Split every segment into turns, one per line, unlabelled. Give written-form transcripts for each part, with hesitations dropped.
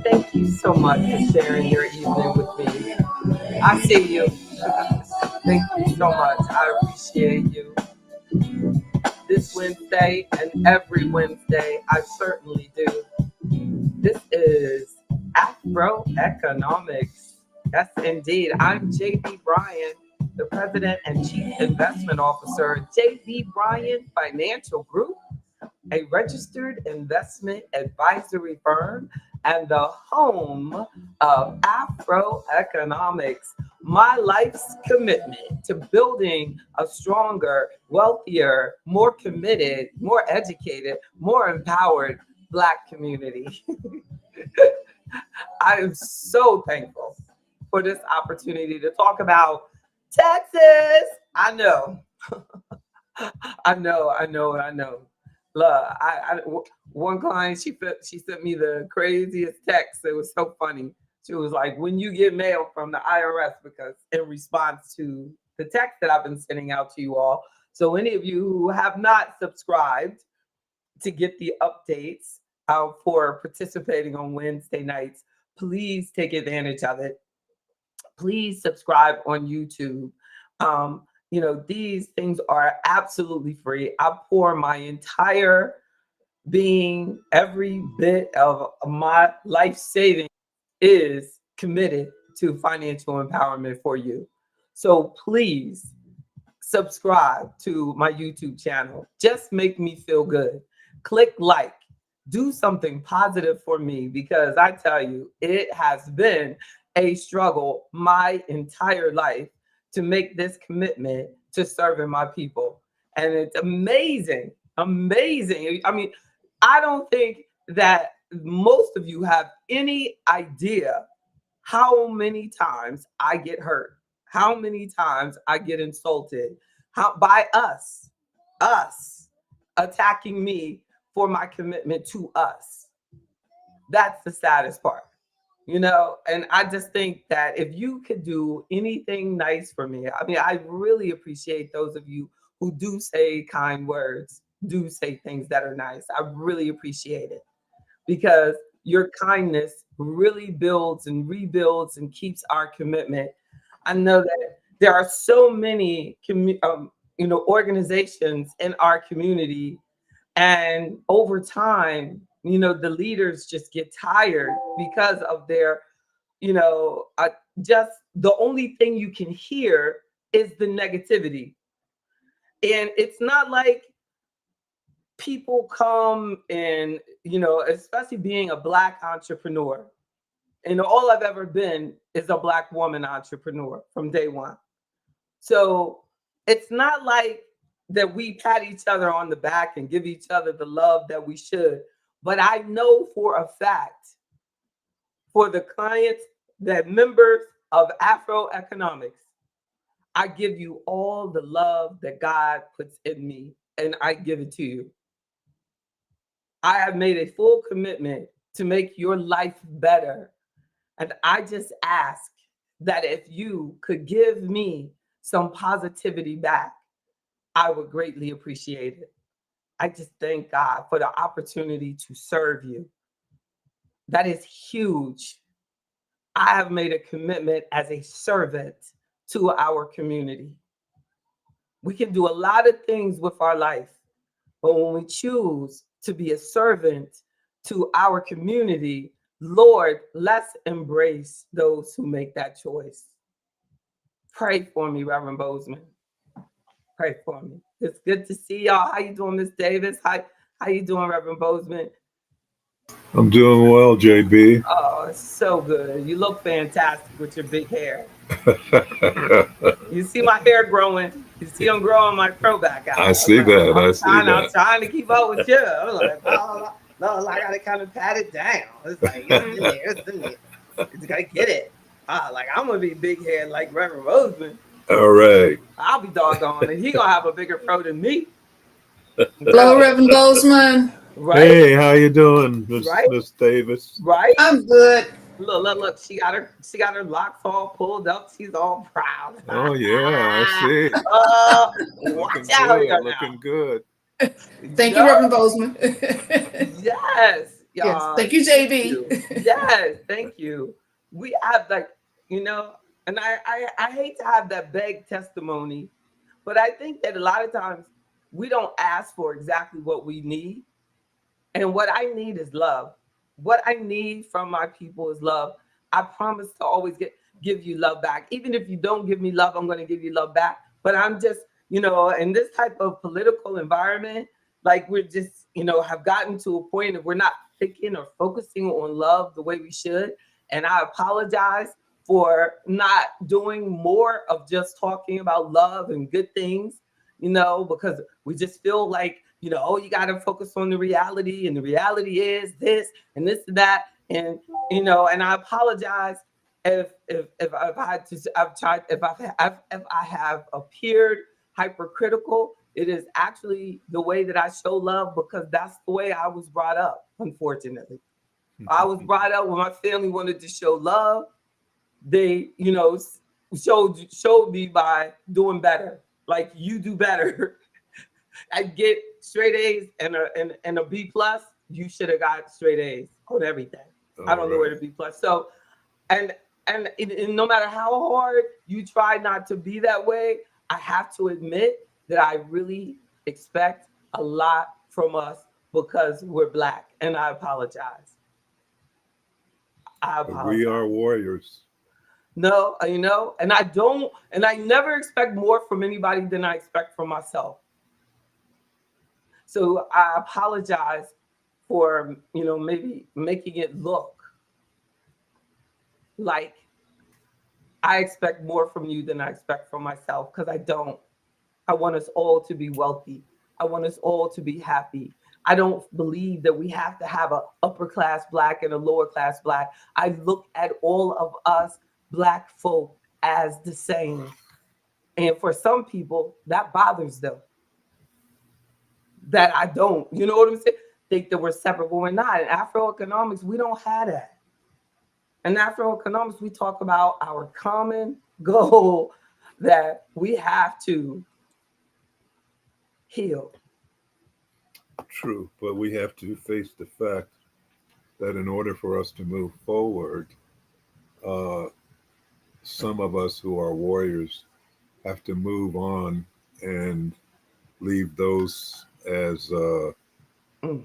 Thank you so much for sharing your evening with me. I see you. Thank you so much. I appreciate you. This Wednesday and every Wednesday, I certainly do. This is AfroEconomics. Yes, indeed. I'm JB Bryan, the President and Chief Investment Officer at JB Bryan Financial Group, a registered investment advisory firm and the home of AfroEconomics. My life's commitment to building a stronger, wealthier, more committed, more educated, more empowered Black community. I am so thankful for this opportunity to talk about Texas. I know. I know. Look, one client, she sent me the craziest text. It was so funny. She was like, "When you get mail from the IRS," because in response to the text that I've been sending out to you all. So any of you who have not subscribed to get the updates for participating on Wednesday nights, please take advantage of it. Please subscribe on YouTube. These things are absolutely free. I pour my entire being, every bit of my life savings is committed to financial empowerment for you. So please subscribe to my YouTube channel. Just make me feel good. Click like. Do something positive for me, because I tell you, it has been a struggle my entire life to make this commitment to serving my people. And it's amazing, amazing. I mean, I don't think that most of you have any idea how many times I get hurt, how many times I get insulted, how by us attacking me for my commitment to us. That's the saddest part, and I just think that if you could do anything nice for me, I mean, I really appreciate those of you who do say kind words, do say things that are nice. I really appreciate it, because your kindness really builds and rebuilds and keeps our commitment. I know that there are so many organizations in our community, and over time, the leaders just get tired because of their, just the only thing you can hear is the negativity. And it's not like people come and, especially being a Black entrepreneur, and all I've ever been is a Black woman entrepreneur from day one. So it's not like that we pat each other on the back and give each other the love that we should. But I know for a fact, for the clients, that members of AfroEconomics, I give you all the love that God puts in me, and I give it to you. I have made a full commitment to make your life better. And I just ask that if you could give me some positivity back, I would greatly appreciate it. I just thank God for the opportunity to serve you. That is huge. I have made a commitment as a servant to our community. We can do a lot of things with our life, but when we choose to be a servant to our community, Lord, let's embrace those who make that choice. Pray for me, Reverend Bozeman. Pray for me. It's good to see y'all. How you doing, Miss Davis? How you doing, Reverend Bozeman?
I'm doing well, JB.
Oh, it's so good. You look fantastic with your big hair. You see my hair growing. You see I'm growing my throwback out.
I see that.
I'm trying to keep up with you. I'm like, oh, no, I gotta kind of pat it down. It's like it's in there. You gotta get it. Like I'm gonna be big head like Reverend Bozeman.
All right.
I'll be doggone it. He gonna have a bigger pro than me.
Hello, Reverend Bozeman.
Right?
Hey, how you doing, Miss
Right?
Davis?
Right?
I'm good.
Look. She got her locks all pulled up. She's all proud.
Oh yeah, I see.
Watch out here now.
Looking good.
Thank you, Reverend Bozeman.
Yes,
Yes.
y'all.
Thank you,
Thank
JB.
you. Yes, thank you. We have like, and I hate to have that big testimony, but I think that a lot of times we don't ask for exactly what we need. And what I need is love. What I need from my people is love. I promise to always give you love back. Even if you don't give me love, I'm going to give you love back. But I'm just, in this type of political environment, like we're just, have gotten to a point of we're not thinking or focusing on love the way we should. And I apologize for not doing more of just talking about love and good things, because we just feel like, oh, you got to focus on the reality, and the reality is this and this and that. And, and I apologize if I've had to, I've tried, if I have appeared hypercritical. It is actually the way that I show love, because that's the way I was brought up, unfortunately. I was brought up when my family wanted to show love. They, showed me by doing better. Like, you do better. I get straight A's and a B plus. You should have got straight A's on everything. I don't know where to B plus. So, and no matter how hard you try not to be that way, I have to admit that I really expect a lot from us because we're Black, and I apologize.
We are warriors.
No, and I never expect more from anybody than I expect from myself. So I apologize for, maybe making it look like I expect more from you than I expect from myself, because I don't. I want us all to be wealthy. I want us all to be happy. I don't believe that we have to have a upper class Black and a lower class Black. I look at all of us Black folk as the same. And for some people, that bothers them. That I don't. You know what I'm saying? Think that we're separate, but we're not. In AfroEconomics, we don't have that. In AfroEconomics, we talk about our common goal that we have to heal.
True, but we have to face the fact that in order for us to move forward, some of us who are warriors have to move on and leave those as
Mm.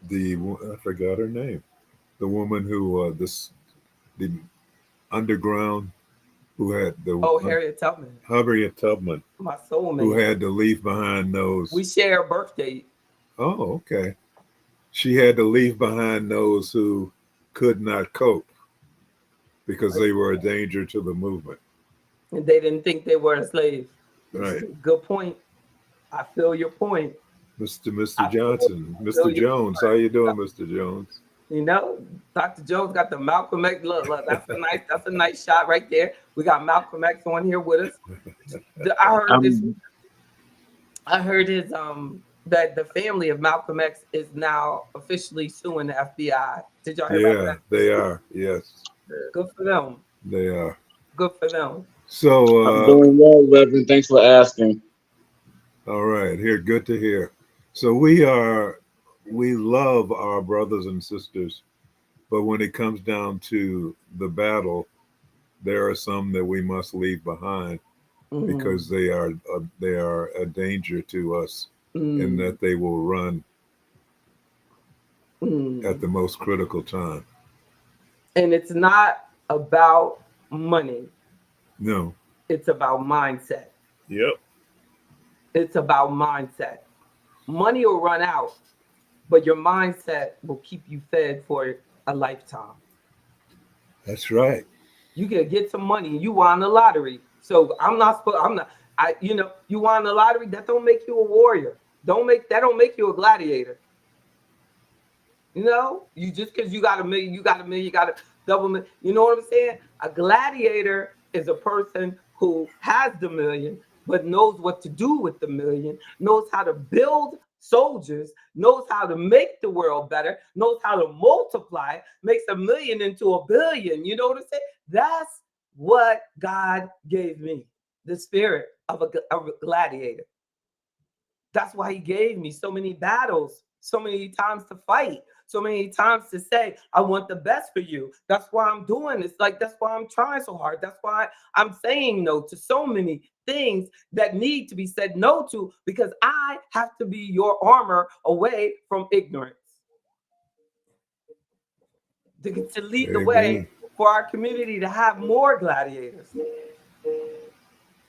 I forgot her name, the woman who the underground who had
Oh, Harriet Tubman,
Harriet Tubman,
my soulmate,
who had to leave behind those.
We share a birthday.
Oh, okay. She had to leave behind those who could not cope because they were a danger to the movement.
And they didn't think they were a slave.
Right.
Good point. I feel your point.
Mr. Johnson, Mr. Jones, how you doing, Mr. Jones?
Dr. Jones got the Malcolm X. Look, that's a nice shot right there. We got Malcolm X on here with us. I heard his that the family of Malcolm X is now officially suing the FBI. Did y'all hear about that?
They are. Yes.
Good for them.
They are.
Good for them.
So
I'm doing well, Reverend. Thanks for asking.
All right, good to hear. So we love our brothers and sisters, but when it comes down to the battle, there are some that we must leave behind because they are a danger to us, and that they will run at the most critical time.
And it's not about money.
No.
It's about mindset.
Yep.
It's about mindset. Money will run out, but your mindset will keep you fed for a lifetime.
That's right.
You can get some money and you won the lottery. So you won the lottery. That don't make you a warrior. That don't make you a gladiator. You just because you got a million, you got a double million. You know what I'm saying? A gladiator is a person who has the million, but knows what to do with the million, knows how to build soldiers, knows how to make the world better, knows how to multiply, makes a million into a billion. You know what I'm saying? That's what God gave me, the spirit of a gladiator. That's why he gave me so many battles, so many times to fight, so many times to say, I want the best for you. That's why I'm doing this. Like, that's why I'm trying so hard. That's why I'm saying no to so many things that need to be said no to, because I have to be your armor away from ignorance. To lead the way
Amen.
for our community to have more gladiators,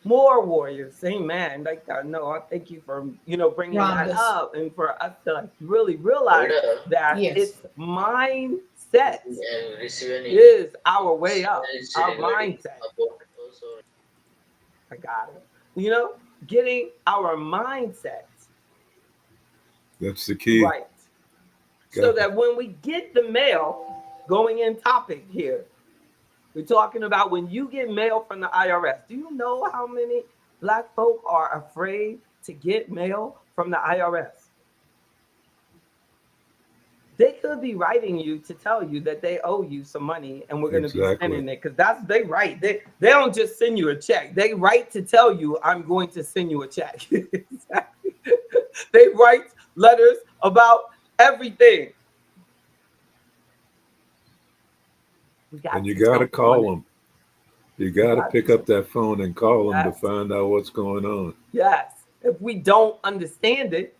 more warriors. Amen. Like, no, I thank you for, bringing that
Rhonda's.
up, and for us to like really realize that
Yes.
it's mindset is our way up. Our mindset. I got it. Getting our mindset
That's the key.
right. So
Got
that when we get the mail, going in topic here, we're talking about when you get mail from the IRS. Do you know how many Black folk are afraid to get mail from the IRS? They could be writing you to tell you that they owe you some money, and we're going to be sending it, because that's they write. They don't just send you a check. They write to tell you, I'm going to send you a check. Exactly. They write letters about everything.
And you got to call them. You got to pick up that phone and call them to find out what's going on.
Yes. If we don't understand it,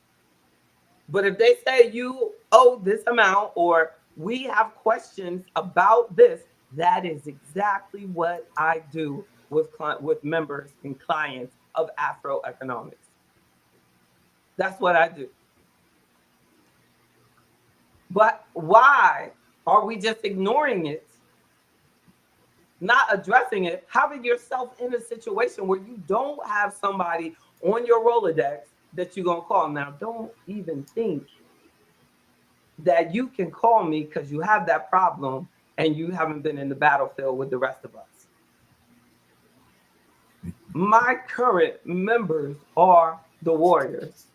but if they say you owe this amount, or we have questions about this, that is exactly what I do with members and clients of AfroEconomics. That's what I do. But why are we just ignoring it, not addressing it, having yourself in a situation where you don't have somebody on your Rolodex that you're going to call? Now, don't even think that you can call me because you have that problem and you haven't been in the battlefield with the rest of us. My current members are the warriors.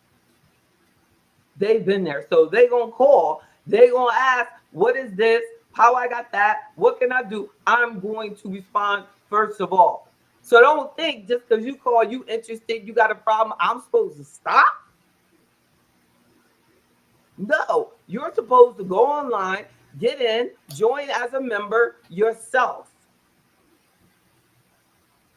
They've been there. So they're going to call. They're going to ask, what is this? How I got that? What can I do? I'm going to respond first of all. So don't think just because you call, you interested, you got a problem, I'm supposed to stop. No, you're supposed to go online, get in, join as a member yourself.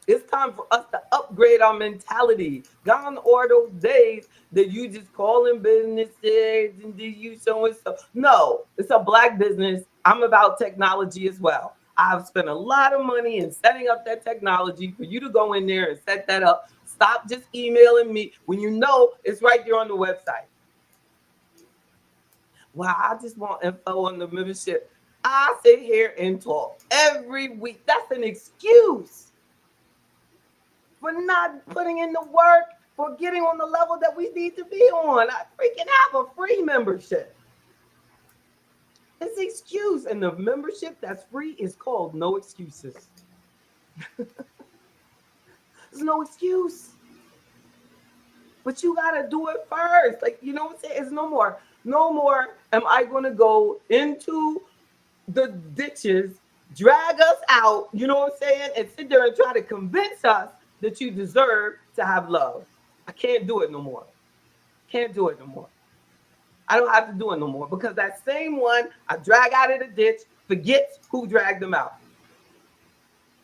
It's time for us to upgrade our mentality. Gone are those days that you just call in businesses and do you so and so. No, it's a Black business. I'm about technology as well. I've spent a lot of money in setting up that technology for you to go in there and set that up. Stop just emailing me when you know it's right there on the website. Well, I just want info on the membership. I sit here and talk every week. That's an excuse for not putting in the work, for getting on the level that we need to be on. I freaking have a free membership. It's an excuse. And the membership that's free is called No Excuses. There's no excuse. But you got to do it first. Like, you know what I'm saying? It's no more am I going to go into the ditches, drag us out, you know what I'm saying, and sit there and try to convince us that you deserve to have love. I can't do it no more. Can't do it no more. I don't have to do it no more, because that same one I drag out of the ditch forgets who dragged them out.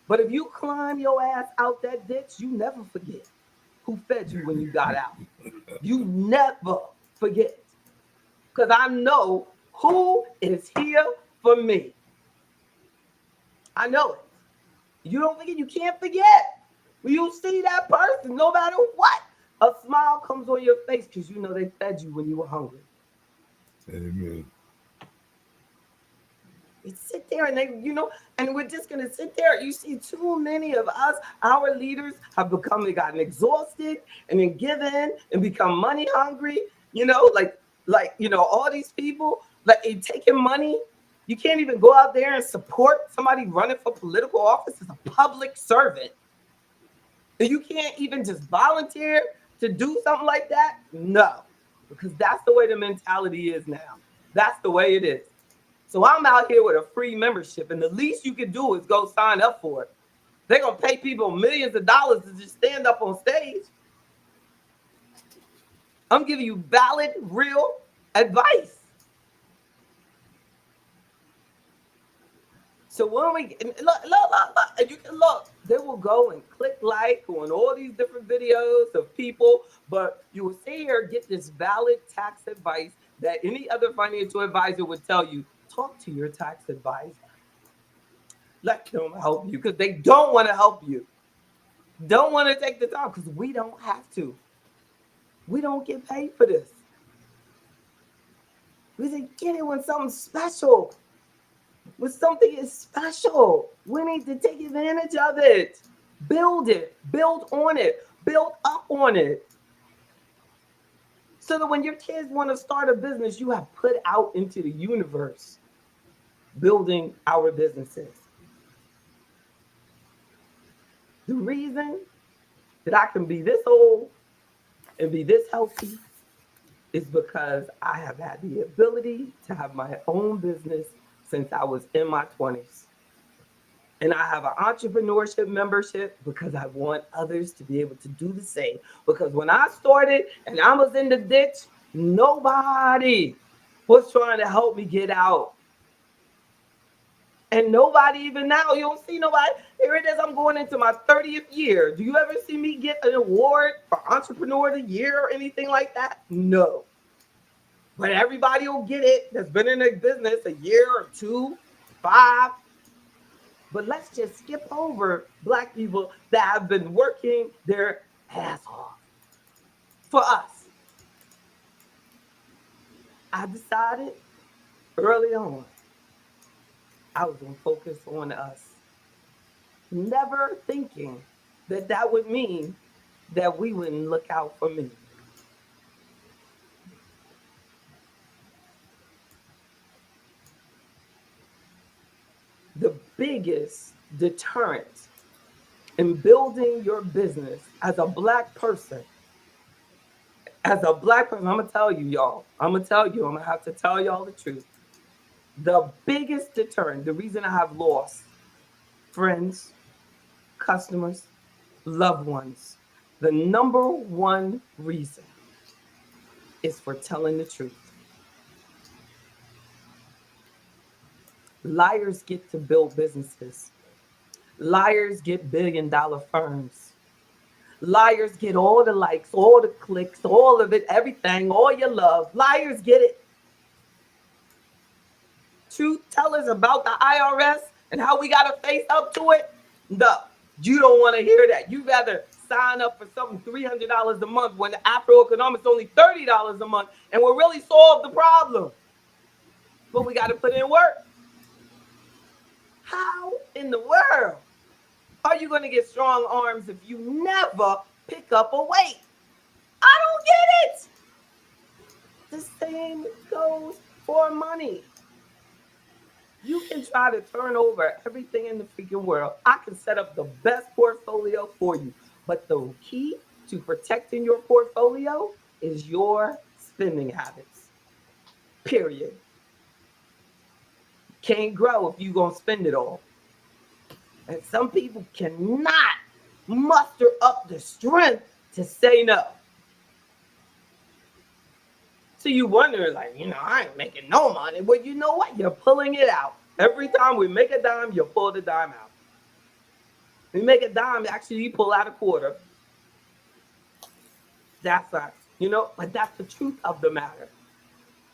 But if you climb your ass out that ditch, you never forget who fed you when you got out. You never forget. Because I know who is here for me. I know it. You don't forget. You can't forget. When you see that person, no matter what, a smile comes on your face because you know they fed you when you were hungry.
Amen.
We sit there and they, and we're just going to sit there. You see too many of us, our leaders have gotten exhausted and then given and become money hungry, all these people, like taking money. You can't even go out there and support somebody running for political office as a public servant. And you can't even just volunteer to do something like that. No, because that's the way the mentality is now. That's the way it is. So I'm out here with a free membership, and the least you can do is go sign up for it. They're going to pay people millions of dollars to just stand up on stage. I'm giving you valid, real advice. So when we look, and you can look, they will go and click like on all these different videos of people, but you will sit here get this valid tax advice that any other financial advisor would tell you. Talk to your tax advisor. Let them help you because they don't want to help you. Don't want to take the time because we don't have to. We don't get paid for this. We say get it when something's special. When something is special, we need to take advantage of it. Build it, build on it, build up on it. So that when your kids want to start a business, you have put out into the universe building our businesses. The reason that I can be this old and be this healthy is because I have had the ability to have my own business since I was in my 20s. And I have an entrepreneurship membership because I want others to be able to do the same. Because when I started and I was in the ditch, nobody was trying to help me get out. And nobody even now, you don't see nobody. Here it is, I'm going into my 30th year. Do you ever see me get an award for Entrepreneur of the Year or anything like that? No. But everybody will get it that's been in a business a year or 2, 5. But let's just skip over Black people that have been working their ass off for us. I decided early on I was going to focus on us, never thinking that that would mean that we wouldn't look out for me. The biggest deterrent in building your business as a Black person, I'm going to tell you, y'all. I'm going to have to tell y'all the truth. The biggest deterrent, the reason I have lost friends, customers, loved ones, the number one reason is for telling the truth. Liars get to build businesses. Liars get billion-dollar firms. Liars get all the likes, all the clicks, all of it, everything, all your love. Liars get it. Truth tellers about the IRS and how we got to face up to it? No, you don't want to hear that. You rather sign up for something $300 a month when the AfroEconomics only $30 a month and will really solve the problem. But we got to put in work. How in the world are you going to get strong arms if you never pick up a weight? I don't get it. The same goes for money. You can try to turn over everything in the freaking world. I can set up the best portfolio for you. But the key to protecting your portfolio is your spending habits. Period. Can't grow if you're going to spend it all. And some people cannot muster up the strength to say no. So you wonder, like, I ain't making no money. Well, you know what? You're pulling it out. Every time we make a dime, you pull the dime out. We make a dime, actually, you pull out a quarter. That's not, but that's the truth of the matter.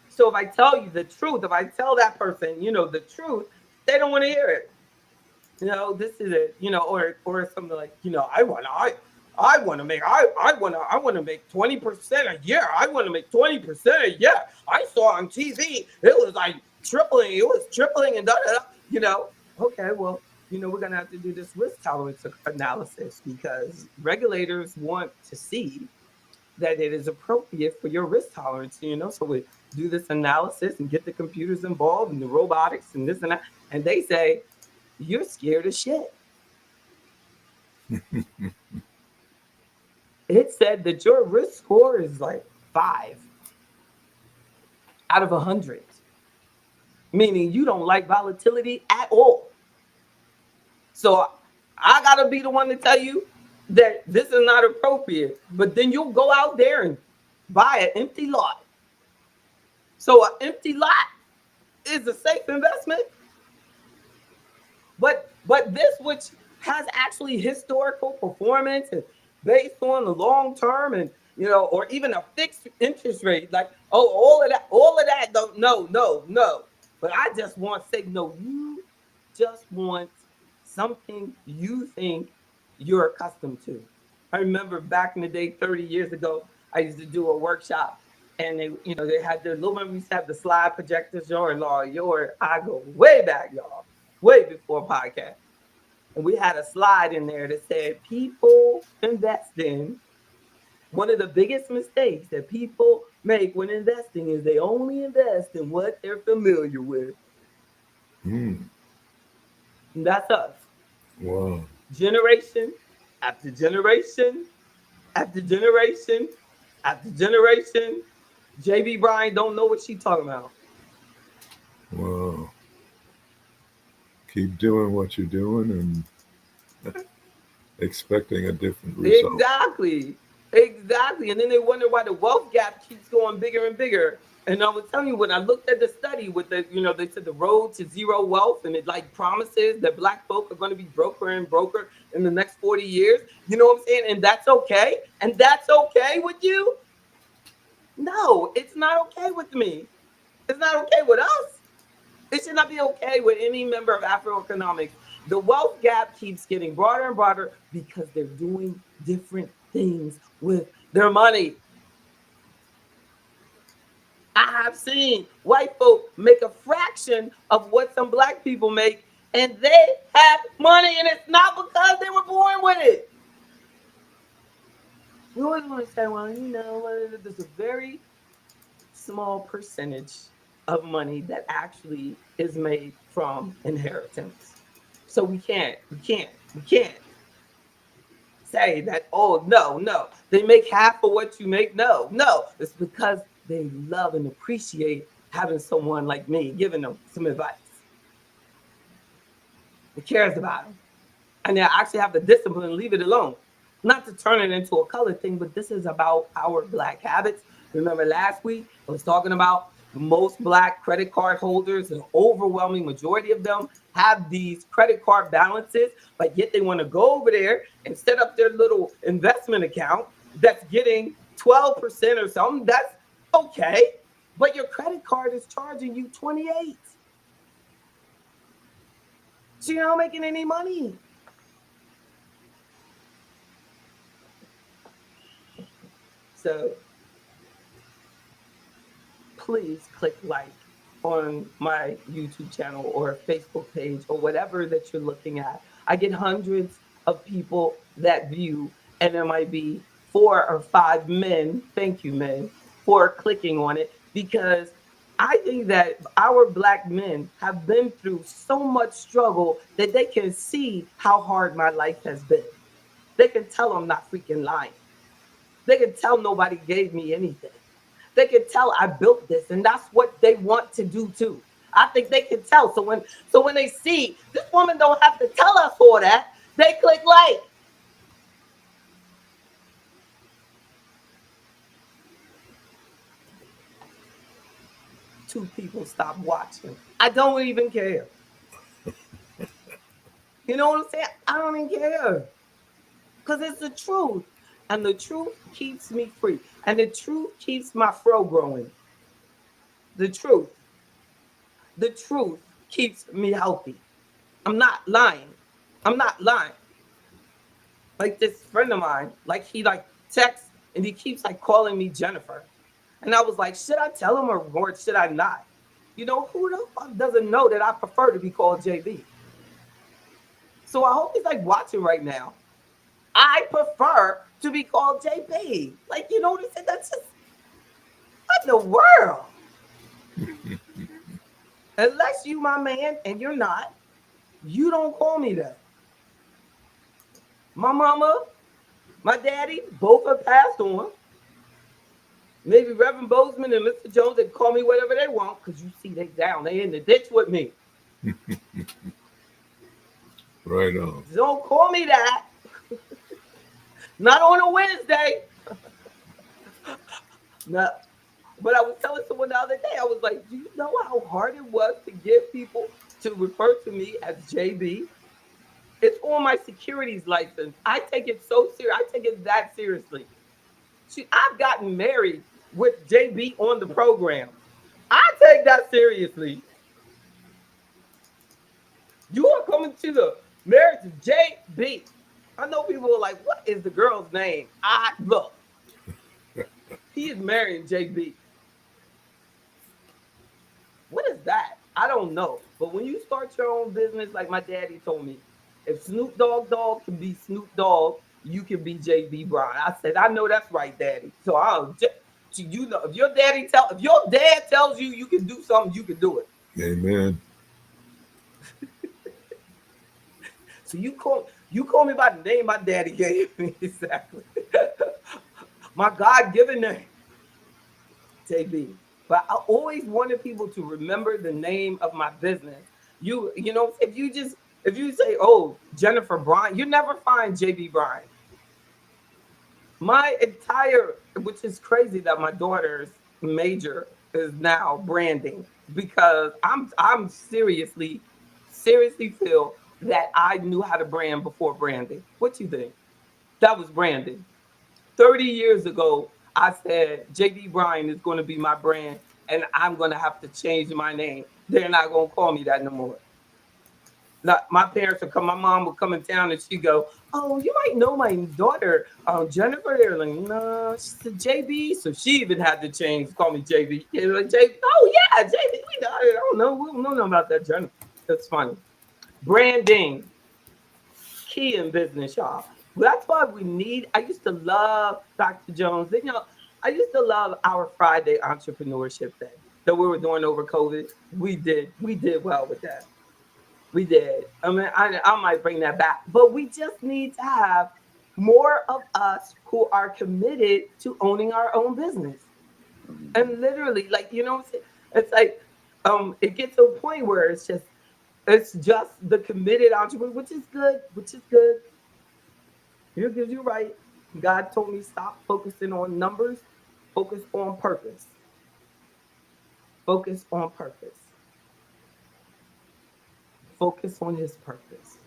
So if I tell you the truth, if I tell that person, the truth, they don't want to hear it. This is it, or something like, I want to make 20% a year. I want to make 20% a year. I saw on TV, it was like tripling. It was tripling and Okay, well, we're going to have to do this risk tolerance analysis because regulators want to see that it is appropriate for your risk tolerance, so we do this analysis and get the computers involved and the robotics and this and that. And they say, you're scared of shit. It said that your risk score is like 5 out of 100, meaning you don't like volatility at all. So I got to be the one to tell you that this is not appropriate. But then you'll go out there and buy an empty lot. So an empty lot is a safe investment. But this, which has actually historical performance and based on the long term, and or even a fixed interest rate, like, oh, all of that, don't, no, no, no. But I just want to say, no, you just want something you think you're accustomed to. I remember back in the day, 30 years ago, I used to do a workshop, and they had the little, we used to have the slide projectors. I go way back, y'all, way before podcast. And we had a slide in there that said people invest in. One of the biggest mistakes that people make when investing is they only invest in what they're familiar with.
Mm.
And that's us.
Wow.
Generation after generation after generation after generation. JB Bryan don't know what she talking about.
Wow. Keep doing what you're doing and expecting a different result.
Exactly. And then they wonder why the wealth gap keeps going bigger and bigger. And I was telling you, when I looked at the study with they said the road to zero wealth, and it like promises that black folk are going to be broker in the next 40 years. You know what I'm saying? And that's okay. And that's okay with you? No, it's not okay with me. It's not okay with us. It should not be okay with any member of AfroEconomics. The wealth gap keeps getting broader and broader because they're doing different things with their money. I have seen white folk make a fraction of what some black people make, and they have money, and it's not because they were born with it. We always want to say, well, there's a very small percentage of money that actually is made from inheritance. So we can't say that, oh, no, they make half of what you make. No, it's because they love and appreciate having someone like me giving them some advice. It cares about them. And they actually have the discipline to leave it alone. Not to turn it into a color thing, but this is about our black habits. Remember last week, I was talking about most black credit card holders, an overwhelming majority of them have these credit card balances, but yet they want to go over there and set up their little investment account that's getting 12% or something. That's okay. But your credit card is charging you 28. So you're not making any money. So please click like on my YouTube channel or Facebook page or whatever that you're looking at. I get hundreds of people that view, and there might be 4 or 5 men, thank you, men, for clicking on it, because I think that our black men have been through so much struggle that they can see how hard my life has been. They can tell I'm not freaking lying. They can tell nobody gave me anything. They can tell I built this, and that's what they want to do too. I think they can tell. So when they see this woman don't have to tell us all that, they click like. Two people stop watching. I don't even care. You know what I'm saying? I don't even care. Because it's the truth. And the truth keeps me free. And the truth keeps my fro growing. The truth. The truth keeps me healthy. I'm not lying. I'm not lying. Like this friend of mine, like he like texts and he keeps like calling me Jennifer. And I was like, should I tell him or should I not? Who the fuck doesn't know that I prefer to be called JB? So I hope he's like watching right now. I prefer to be called JB. Like, you know what I'm saying? That's just, what in the world? Unless you my man and you're not, you don't call me that. My mama, my daddy, both have passed on. Maybe Reverend Bozeman and Mr. Jones, they call me whatever they want, because you see they down. They in the ditch with me.
Right on.
Don't call me that. Not on a Wednesday. No, but I was telling someone the other day, I was like, do you know how hard it was to get people to refer to me as JB? It's on my securities license. I take it so serious. I take it that seriously. See, I've gotten married with JB on the program. I take that seriously. You are coming to the marriage of JB. I know people are like, what is the girl's name? I look, he is marrying JB. What is that? I don't know. But when you start your own business, like my daddy told me, if Snoop Dogg can be Snoop Dogg, you can be JB Bryan. I said, I know that's right, daddy. So you know, if your dad tells you you can do something, you can do it.
Amen.
So you call me by the name my daddy gave me. Exactly. My God given name, JB. But I always wanted people to remember the name of my business. You know, if you say, oh, Jennifer Bryan, you never find JB Bryan. My entire, which is crazy that my daughter's major is now branding because I'm seriously feel that I knew how to brand before branding. What you think? That was branding. 30 years ago, I said JD Bryan is going to be my brand and I'm going to have to change my name. They're not going to call me that no more. Now, my parents would come, my mom would come in town and she'd go, oh, you might know my daughter, Jennifer. They're like, no, she's a JB. So she even had to change, call me JB. Like, JB. Oh, yeah, JB. I don't know. We don't know nothing about that, Jennifer. That's funny. Branding, key in business, y'all. That's why we need. I used to love Dr. Jones. You know, I used to love our Friday entrepreneurship day that we were doing over COVID. We did well with that. We did. I mean, I might bring that back, but we just need to have more of us who are committed to owning our own business. And literally, like you know, it's like it gets to a point where it's just the committed entrepreneur, which is good, which is good. You're right. God told me stop focusing on numbers, focus on purpose. Focus on purpose. Focus on his purpose.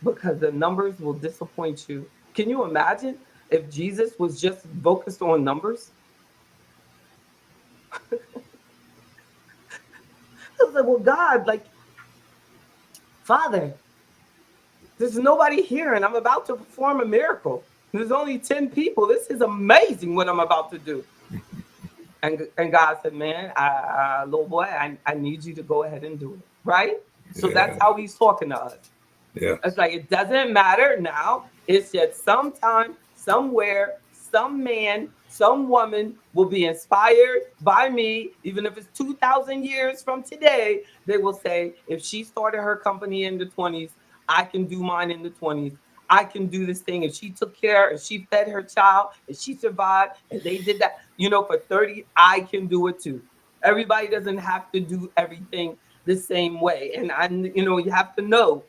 Because the numbers will disappoint you. Can you imagine if Jesus was just focused on numbers? I was like, well, God, like, Father, there's nobody here and I'm about to perform a miracle. There's only 10 people. This is amazing what I'm about to do. And God said, man, little boy, I need you to go ahead and do it. Right? So that's
Yeah.
how he's talking to us.
Yeah.
It's like it doesn't matter now. It's just sometime, somewhere, some man, some woman will be inspired by me, even if it's 2,000 years from today. They will say, if she started her company in the 20s, I can do mine in the 20s. I can do this thing. If she took care, if she fed her child, if she survived, and they did that, for 30, I can do it too. Everybody doesn't have to do everything the same way. And you have to know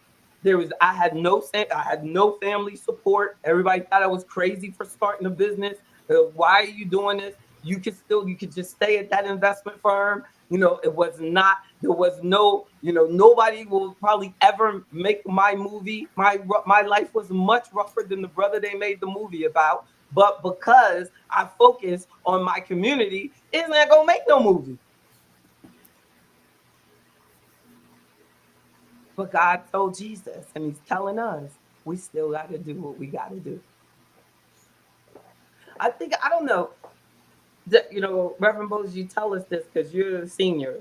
I had no family support. Everybody thought I was crazy for starting a business. Why are you doing this? You could just stay at that investment firm. It was not, there was no, nobody will probably ever make my movie. My life was much rougher than the brother they made the movie about. But because I focus on my community, it's not gonna make no movie. But God told Jesus, and He's telling us, we still got to do what we got to do. I don't know, Reverend Moses, you tell us this because you're a senior.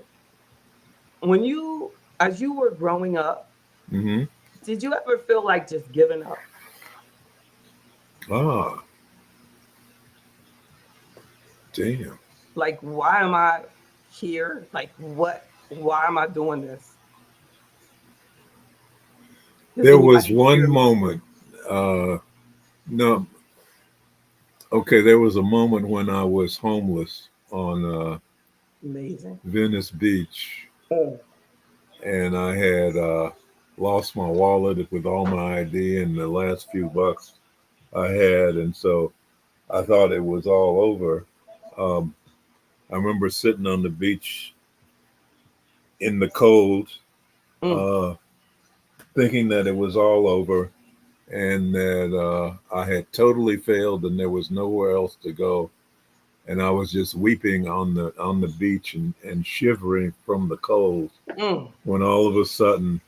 As you were growing up,
Mm-hmm.
did you ever feel like just giving up?
Ah, damn.
Like, why am I here? Like, why am I doing this? Does
There was
anybody
one
hear me?
moment. No, okay. There was a moment when I was homeless on
Amazing.
Venice Beach,
Oh,
and I had lost my wallet with all my ID and the last few bucks I had, and so I thought it was all over. I remember sitting on the beach in the cold, uh, thinking that it was all over and that I had totally failed and there was nowhere else to go. And I was just weeping on the beach and shivering from the cold. When all of a sudden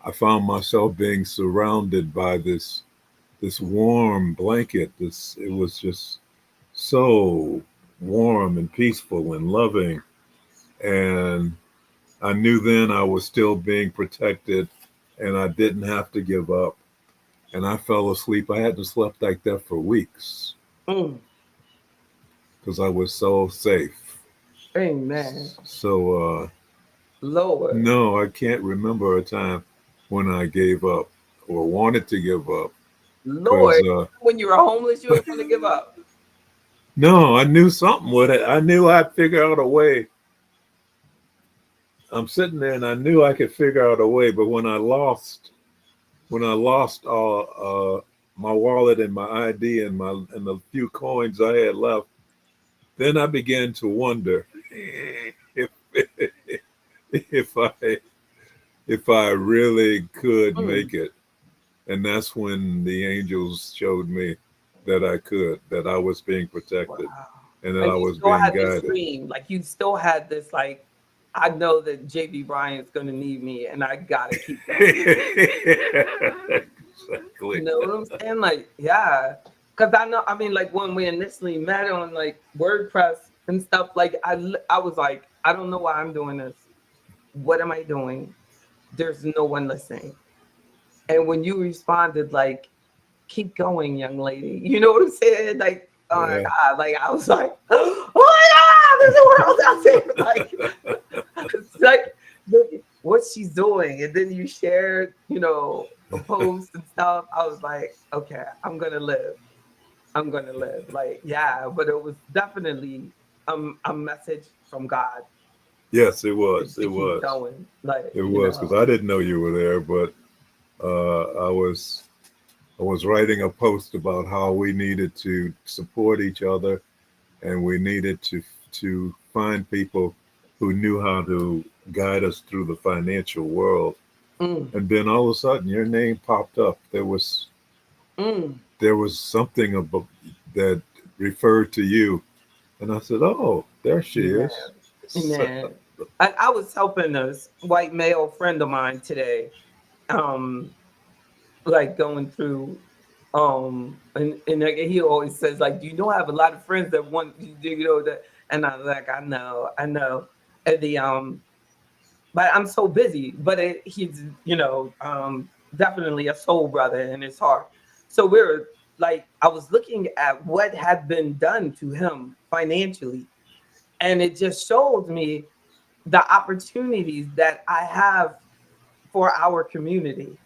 I found myself being surrounded by this warm blanket. It was just so warm and peaceful and loving. And I knew then I was still being protected and I didn't have to give up. And I fell asleep. I hadn't slept like that for weeks because I was so safe.
Amen.
So,
Lord.
no, I can't remember a time when I gave up or wanted to give up.
Lord,
Because
when you were homeless, you were going to give up.
no, I knew something would. I knew I'd figure out a way. I'm sitting there and I knew I could figure out a way. But when I lost my wallet and my ID and the few coins I had left, then I began to wonder if if I if I really could make it. And that's when the angels showed me that I could, that I was being protected,
Wow.
and that
And
I
you
was
still
being
had this
guided.
dream. Like you still had this, like, I know that JB Bryan's going to need me and I got to keep going.
Exactly.
You know what I'm saying? Like, yeah. Because I know, I mean, like when we initially met on like WordPress and stuff, like I was like, I don't know why I'm doing this. What am I doing? There's no one listening. And when you responded, like, keep going, young lady. You know what I'm saying? Like, oh my
Yeah.
God. Like, I was like, oh my God, there's a world out there. Like, it's like, look at what she's doing. And then you shared, a post and stuff. I was like, okay, I'm going to live. I'm going to live. Like, yeah, but it was definitely a message from God
Yes, it was.
to
It
keep
was.
going. Like,
It was because I didn't know you were there, but I was writing a post about how we needed to support each other and we needed to find people who knew how to guide us through the financial world.
mm,
And then all of a sudden, your name popped up.
mm,
There was something about that referred to you, and I said, "Oh, there she
man,
is."
man. I was helping a white male friend of mine today, um, like going through, and like, he always says, like, you know, I have a lot of friends that want that, and I'm like, I know, and but I'm so busy, but he's, definitely a soul brother in his heart. So we're like, I was looking at what had been done to him financially, and it just showed me the opportunities that I have for our community,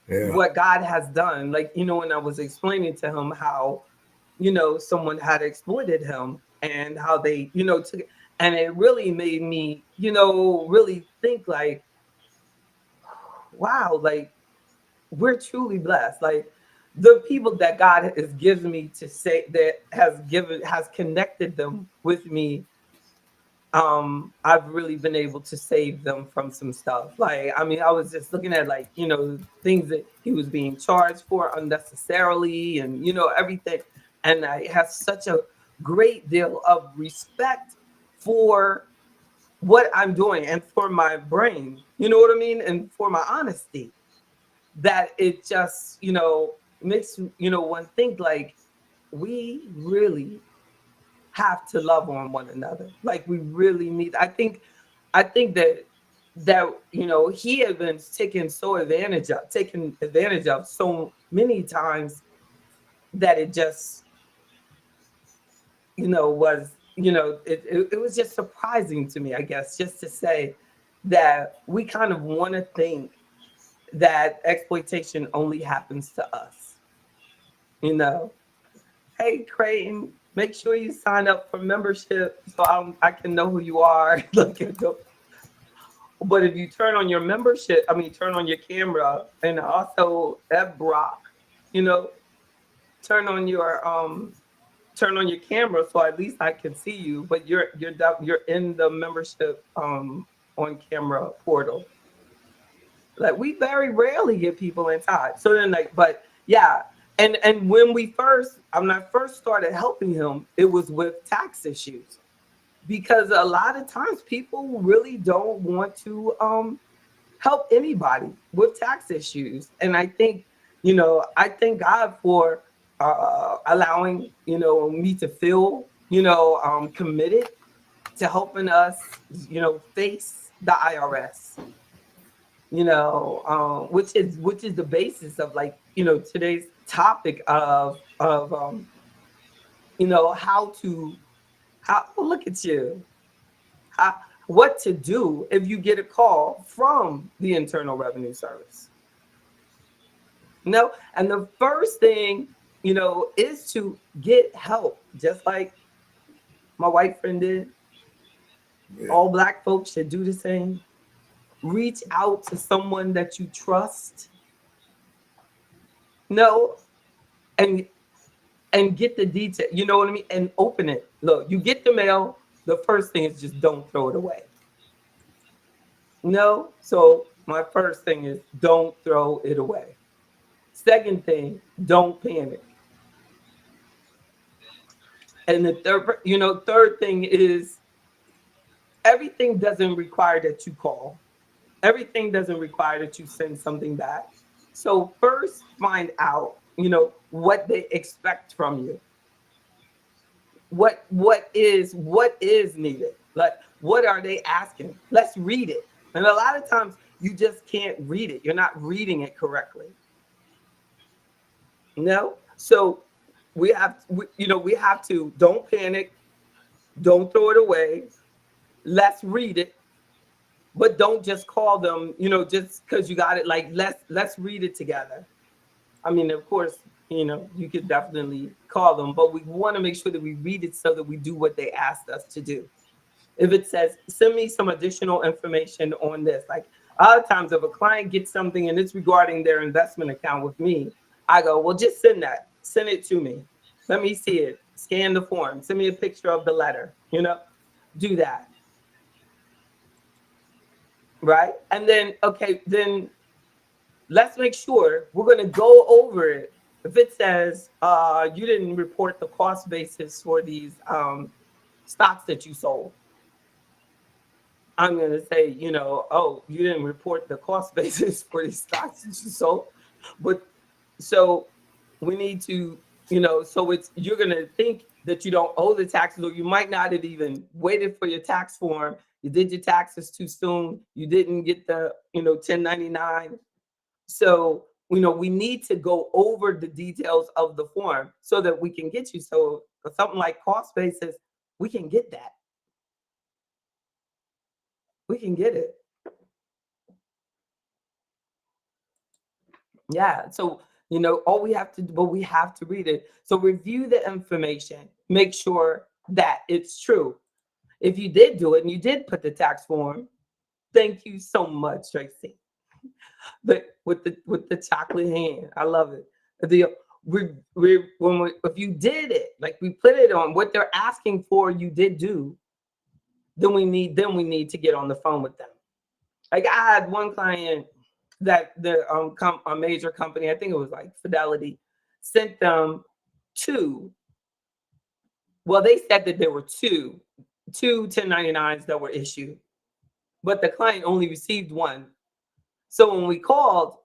Yeah,
what God has done. Like, when I was explaining to him how, someone had exploited him and how they, took it. And it really made me, really think like, wow, like we're truly blessed. Like the people that God has given me to say that has connected them with me, I've really been able to save them from some stuff. Like, I mean, I was just looking at, like, things that he was being charged for unnecessarily, and everything. And I have such a great deal of respect for what I'm doing and for my brain, you know what I mean, and for my honesty, that it just, makes one think like we really have to love on one another. Like we really need. I think that he had been taken advantage of so many times that it just was it was just surprising to me, I guess, just to say that we kind of want to think that exploitation only happens to us. You know, hey Creighton, make sure you sign up for membership so I can know who you are. Look at the, but if you turn on your membership, I mean, turn on your camera, and also Ed Brock, you know, turn on your turn on your camera so at least I can see you, but you're in the membership on camera portal. Like we very rarely get people inside. So then like, but yeah. And when I first started helping him, it was with tax issues. Because a lot of times people really don't want to help anybody with tax issues. And I think, I thank God for allowing, me to feel, committed to helping us, face the IRS, which is the basis of like, today's topic of how look at you, what to do if you get a call from the Internal Revenue Service. And the first thing, is to get help, just like my white friend did.
Yeah.
All Black folks should do the same. Reach out to someone that you trust. And get the detail. You know what I mean? And open it. Look, you get the mail. The first thing is just don't throw it away. So my first thing is don't throw it away. Second thing, don't panic. And the third thing is everything doesn't require that you call. Everything doesn't require that you send something back. So first find out, what they expect from you. What is needed? Like, what are they asking? Let's read it. And a lot of times you just can't read it. You're not reading it correctly. So we have to don't panic, don't throw it away. Let's read it, but don't just call them, just because you got it. Like let's read it together. I mean, of course, you could definitely call them, but we want to make sure that we read it so that we do what they asked us to do. If it says, send me some additional information on this, like a lot of times if a client gets something and it's regarding their investment account with me, I go, well, just send it to me. Let me see it. Scan the form. Send me a picture of the letter, do that. Right. And then, okay, then let's make sure we're going to go over it. If it says you didn't report the cost basis for these stocks that you sold, I'm going to say, oh, you didn't report the cost basis for these stocks that you sold. But so we need to, so you're going to think that you don't owe the taxes, or you might not have even waited for your tax form. You did your taxes too soon. You didn't get the, 1099. So, we need to go over the details of the form so that we can get you. So for something like cost basis, we can get that. We can get it. Yeah. So, all we have to do, but we have to read it. So review the information, make sure that it's true. If you did do it and you did put the tax form, thank you so much, Tracy. But with the chocolate hand, I love it. If you did it, like we put it on what they're asking for, you did do, then we need to get on the phone with them. Like I had one client that a major company, I think it was like Fidelity, sent them two. Well, they said that there were two 1099s that were issued, but the client only received one. So when we called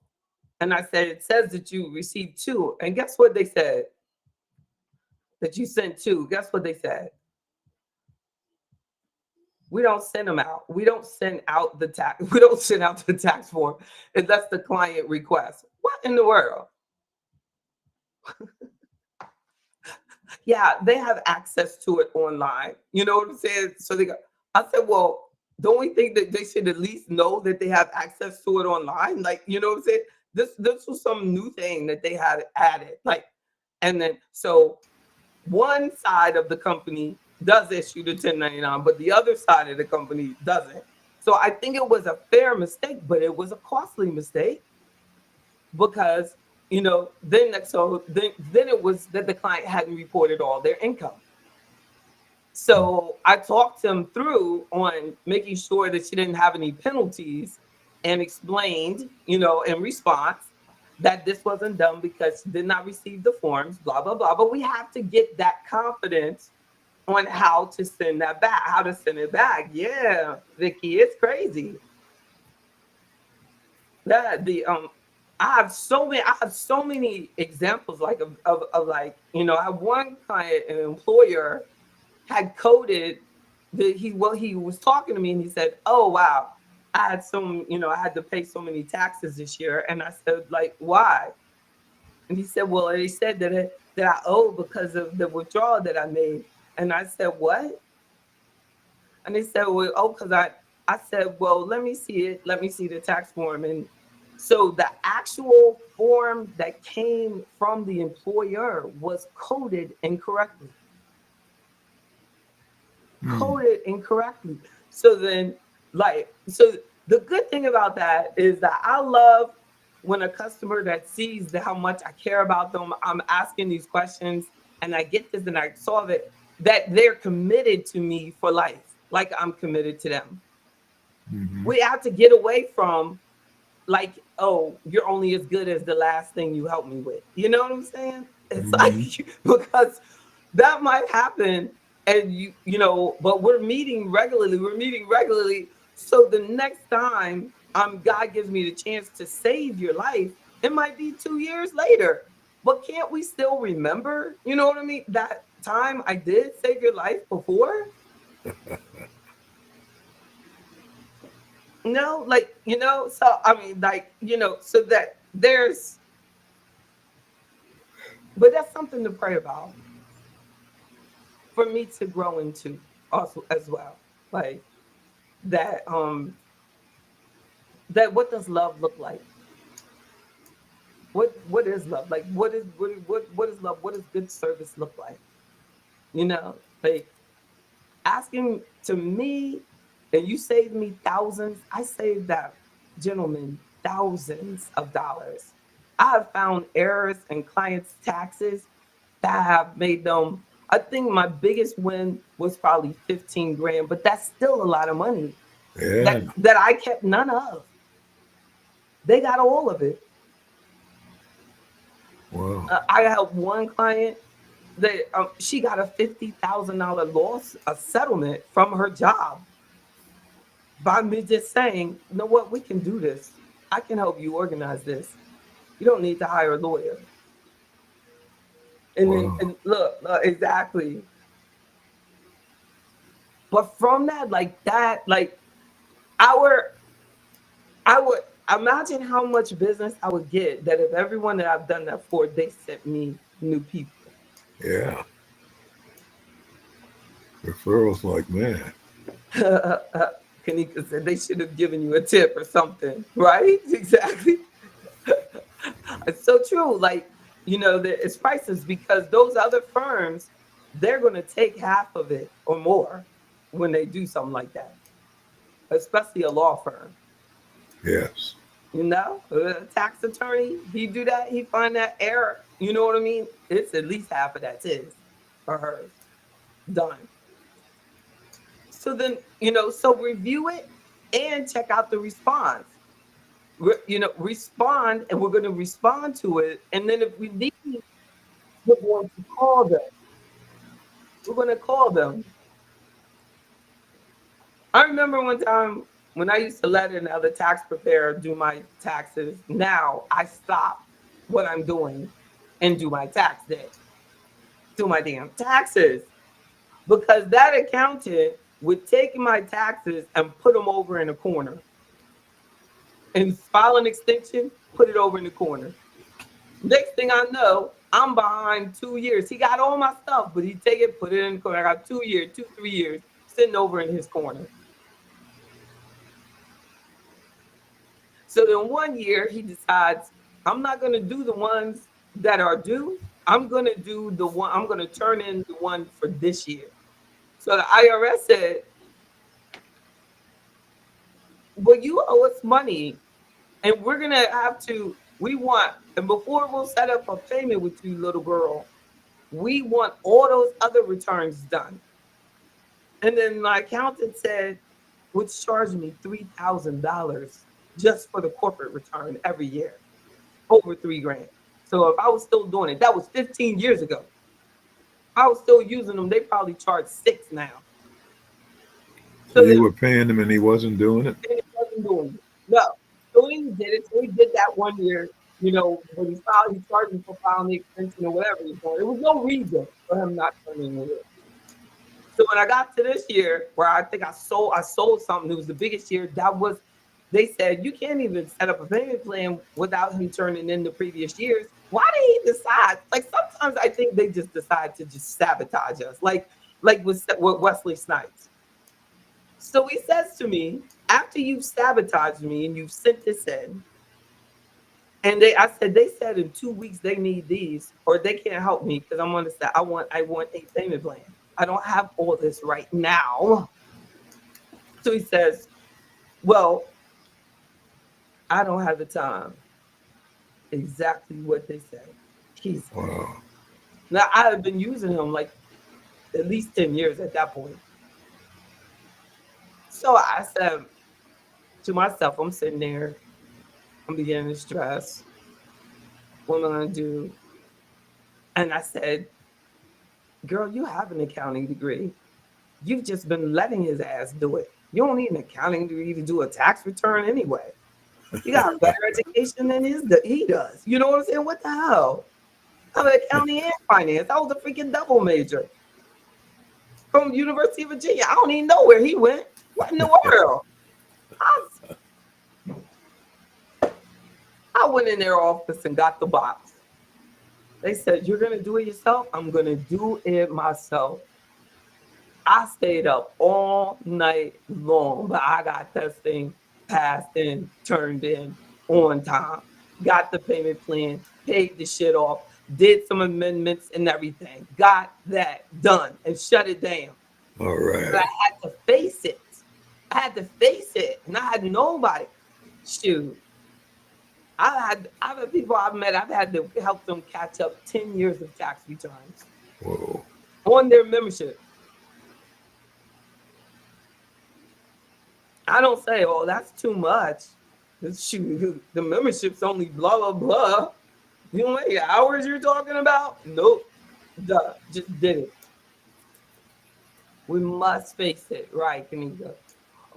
and I said, it says that you received two, and guess what they said? That you sent two. Guess what they said? We don't send them out. We don't send out the tax. We don't send out the tax form unless the client requests. What in the world? Yeah, they have access to it online. You know what I'm saying? So I said, well, don't we think that they should at least know that they have access to it online? Like, you know what I'm saying? This was some new thing that they had added. Like, and then so one side of the company does issue the 1099, but the other side of the company doesn't. So I think it was a fair mistake, but it was a costly mistake because then it was that the client hadn't reported all their income. So I talked him through on making sure that she didn't have any penalties, and explained, in response, that this wasn't done because she did not receive the forms, blah, blah, blah. But we have to get that confidence on how to send that back, how to send it back. Yeah, Vicky, it's crazy. That the I have so many examples like of like, I have one client, an employer had coded he was talking to me, and he said, "Oh wow, I had to pay so many taxes this year." And I said, like, why? And he said, well, they said that I owe because of the withdrawal that I made. And I said, what? And they said, well, oh, because I said, well, let me see it. Let me see the tax form. And so the actual form that came from the employer was coded incorrectly. Coded incorrectly. So then, so the good thing about that is that I love when a customer that sees how much I care about them, I'm asking these questions and I get this and I solve it, that they're committed to me for life, like I'm committed to them. We have to get away from like, oh, you're only as good as the last thing you helped me with. You know what I'm saying? It's like, because that might happen, and but we're meeting regularly. So the next time God gives me the chance to save your life, it might be 2 years later. But can't we still remember, you know what I mean, that time I did save your life before? No, like, so I mean, like, so that there's, but that's something to pray about for me to grow into also as well. Like that, that what does love look like? What is love? Like what is love? What does good service look like? Like asking to me, and you saved me thousands. I saved that gentleman thousands of dollars. I have found errors in clients' taxes that have made them. I think my biggest win was probably 15 grand, but that's still a lot of money that I kept none of. They got all of it.
Wow.
I helped one client that she got a $50,000 loss, a settlement from her job by me just saying, you know what, we can do this. I can help you organize this. You don't need to hire a lawyer. And then,
Wow.
and look, exactly. But from that, our, I would imagine how much business I would get that if everyone that I've done that for, they sent me new people.
Yeah. Referrals, like, man.
Kanika said they should have given you a tip or something, right? Exactly. It's so true. Like, it's priceless because those other firms, they're going to take half of it or more when they do something like that, especially a law firm.
Yes.
A tax attorney, he do that, he find that error. You know what I mean? It's at least half of that's his or hers. Done. So then, so review it and check out the response. Respond, and we're going to respond to it. And then if we need, we're going to call them. We're going to call them. I remember one time when I used to let another tax preparer do my taxes. Now I stop what I'm doing and do my tax day. Do my damn taxes. Because that accountant would take my taxes and put them over in a corner. And file an extension, put it over in the corner. Next thing I know, I'm behind 2 years. He got all my stuff, but he take it, put it in the corner. I got 2 years, 3 years sitting over in his corner. So then 1 year he decides, I'm not going to do the ones that are due. I'm going to turn in the one for this year. So the IRS said, well, you owe us money, and we're going to have to We want, and before we'll set up a payment with you, little girl, we want all those other returns done. And then my accountant said, would charge me $3,000 just for the corporate return every year, over 3 grand. So if I was still doing it, that was 15 years ago. If I was still using them, they probably charge 6 now.
So
So
you were paying him and he wasn't doing it?
he wasn't doing it. No. So he did it. So he did that one year, when he charged me for filing the extension or whatever he's doing. There was no reason for him not turning it in. So when I got to this year, where I think I sold something, it was the biggest year. They said you can't even set up a payment plan without him turning in the previous years. Why did he decide? Like sometimes I think they just decide to just sabotage us, like with Wesley Snipes. So he says to me, after you've sabotaged me and you've sent this in, and they said in 2 weeks they need these, or they can't help me because I'm on the set. I want a payment plan. I don't have all this right now. So he says, well, I don't have the time. Exactly what they said. He said.
Wow.
Now I have been using him like at least 10 years at that point. So I said to myself, I'm sitting there, I'm beginning to stress. What am I gonna do? And I said, girl, you have an accounting degree. You've just been letting his ass do it. You don't need an accounting degree to do a tax return anyway. You got a better education than he does. You know what I'm saying? What the hell? I'm an accounting and finance. I was a freaking double major from University of Virginia. I don't even know where he went. What in the world? I went in their office and got the box. They said, you're going to do it yourself? I'm going to do it myself. I stayed up all night long, but I got this thing passed in, turned in on time, got the payment plan, paid the shit off, did some amendments and everything, got that done and shut it down.
All
But I
right.
had to face it. And I had nobody. Shoot. I've had people I've met, I've had to help them catch up 10 years of tax returns
Whoa.
on their membership. I don't say, oh, that's too much. Shoot, the membership's only blah, blah, blah. You know how many hours you're talking about? Nope. Duh. Just did it. We must face it. Right, Kanika.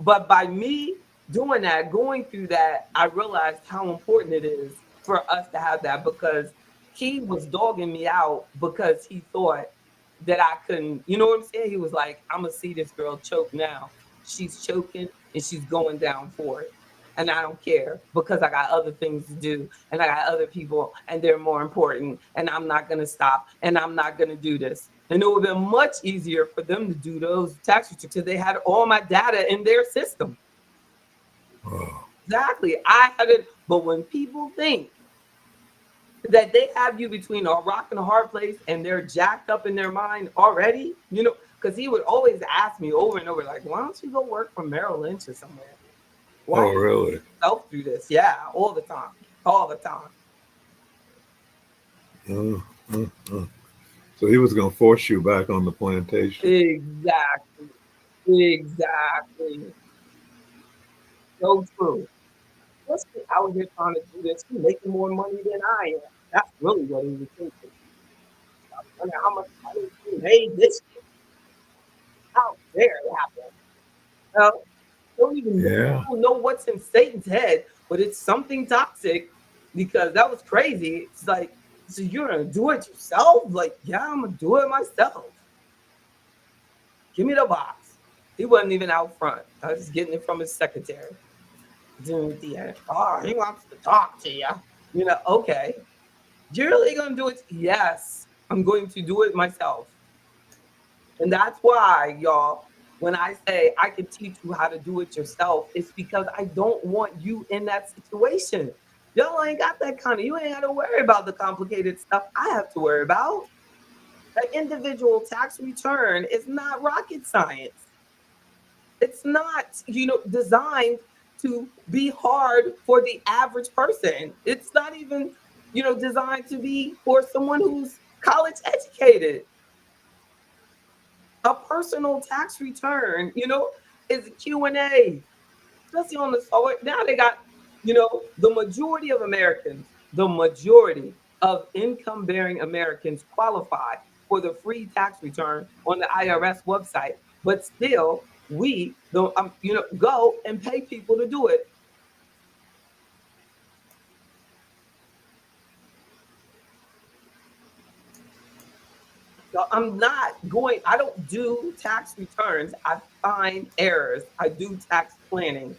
But by me doing that, going through that, I realized how important it is for us to have that, because he was dogging me out because he thought that I couldn't, you know what I'm saying? He was like, I'm going to see this girl choke now. She's choking and she's going down for it. And I don't care because I got other things to do and I got other people and they're more important and I'm not going to stop and I'm not going to do this. And it would have been much easier for them to do those tax returns because they had all my data in their system.
Wow.
Exactly. I had it. But when people think that they have you between a rock and a hard place and they're jacked up in their mind already, because he would always ask me over and over, like, why don't you go work for Merrill Lynch or somewhere? Why
Oh, really?
you yourself through this? Yeah, all the time. All the time.
So he was going to force you back on the plantation.
Exactly. So true. Especially out here trying to do this. He's making more money than I am. That's really what he was thinking. I wonder how much money he made this year. How dare it happen? Well,
Yeah.
don't know what's in Satan's head, but it's something toxic because that was crazy. It's like, so you're gonna do it yourself? Like, yeah, I'm gonna do it myself. Give me the box. He wasn't even out front. I was just getting it from his secretary. Doing at the end. Oh, he wants to talk to you. Okay. You're really gonna do it? Yes, I'm going to do it myself. And that's why, y'all, when I say I can teach you how to do it yourself, it's because I don't want you in that situation. Y'all ain't got that you ain't got to worry about the complicated stuff I have to worry about. An individual tax return is not rocket science. It's not, designed to be hard for the average person. It's not even, designed to be for someone who's college educated. A personal tax return, is a Q&A. Especially on the forward. Now they got, the majority of Americans, the majority of income bearing Americans qualify for the free tax return on the IRS website. But still, we don't, go and pay people to do it. So I don't do tax returns. I find errors. I do tax planning.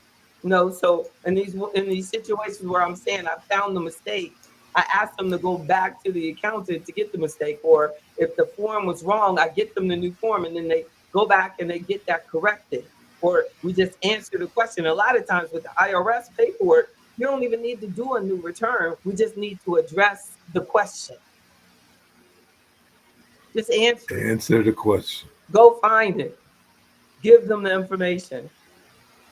So in these situations where I'm saying I found the mistake, I ask them to go back to the accountant to get the mistake. Or if the form was wrong, I get them the new form and then they go back and they get that corrected. Or we just answer the question. A lot of times with the IRS paperwork, you don't even need to do a new return. We just need to address the question. Just answer it.
Answer the question.
Go find it. Give them the information.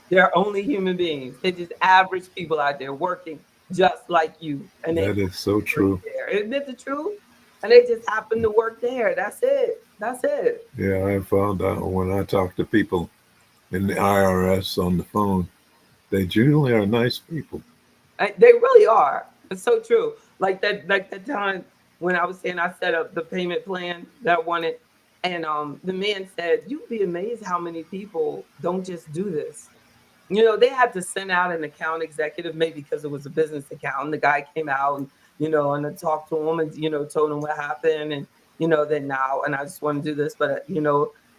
They're only human beings. They're just average people out there working just like you. And
That is so true.
there. Isn't it the truth? And they just happen to work there. That's it. That's it.
Yeah, I found out when I talk to people in the IRS on the phone, they generally are nice people.
They really are. It's so true. Like that time when I was saying I set up the payment plan that I wanted, and the man said, "You'd be amazed how many people don't just do this." They had to send out an account executive, maybe because it was a business account. And the guy came out and I talked to him and, told him what happened. And, then now, and I just want to do this, but,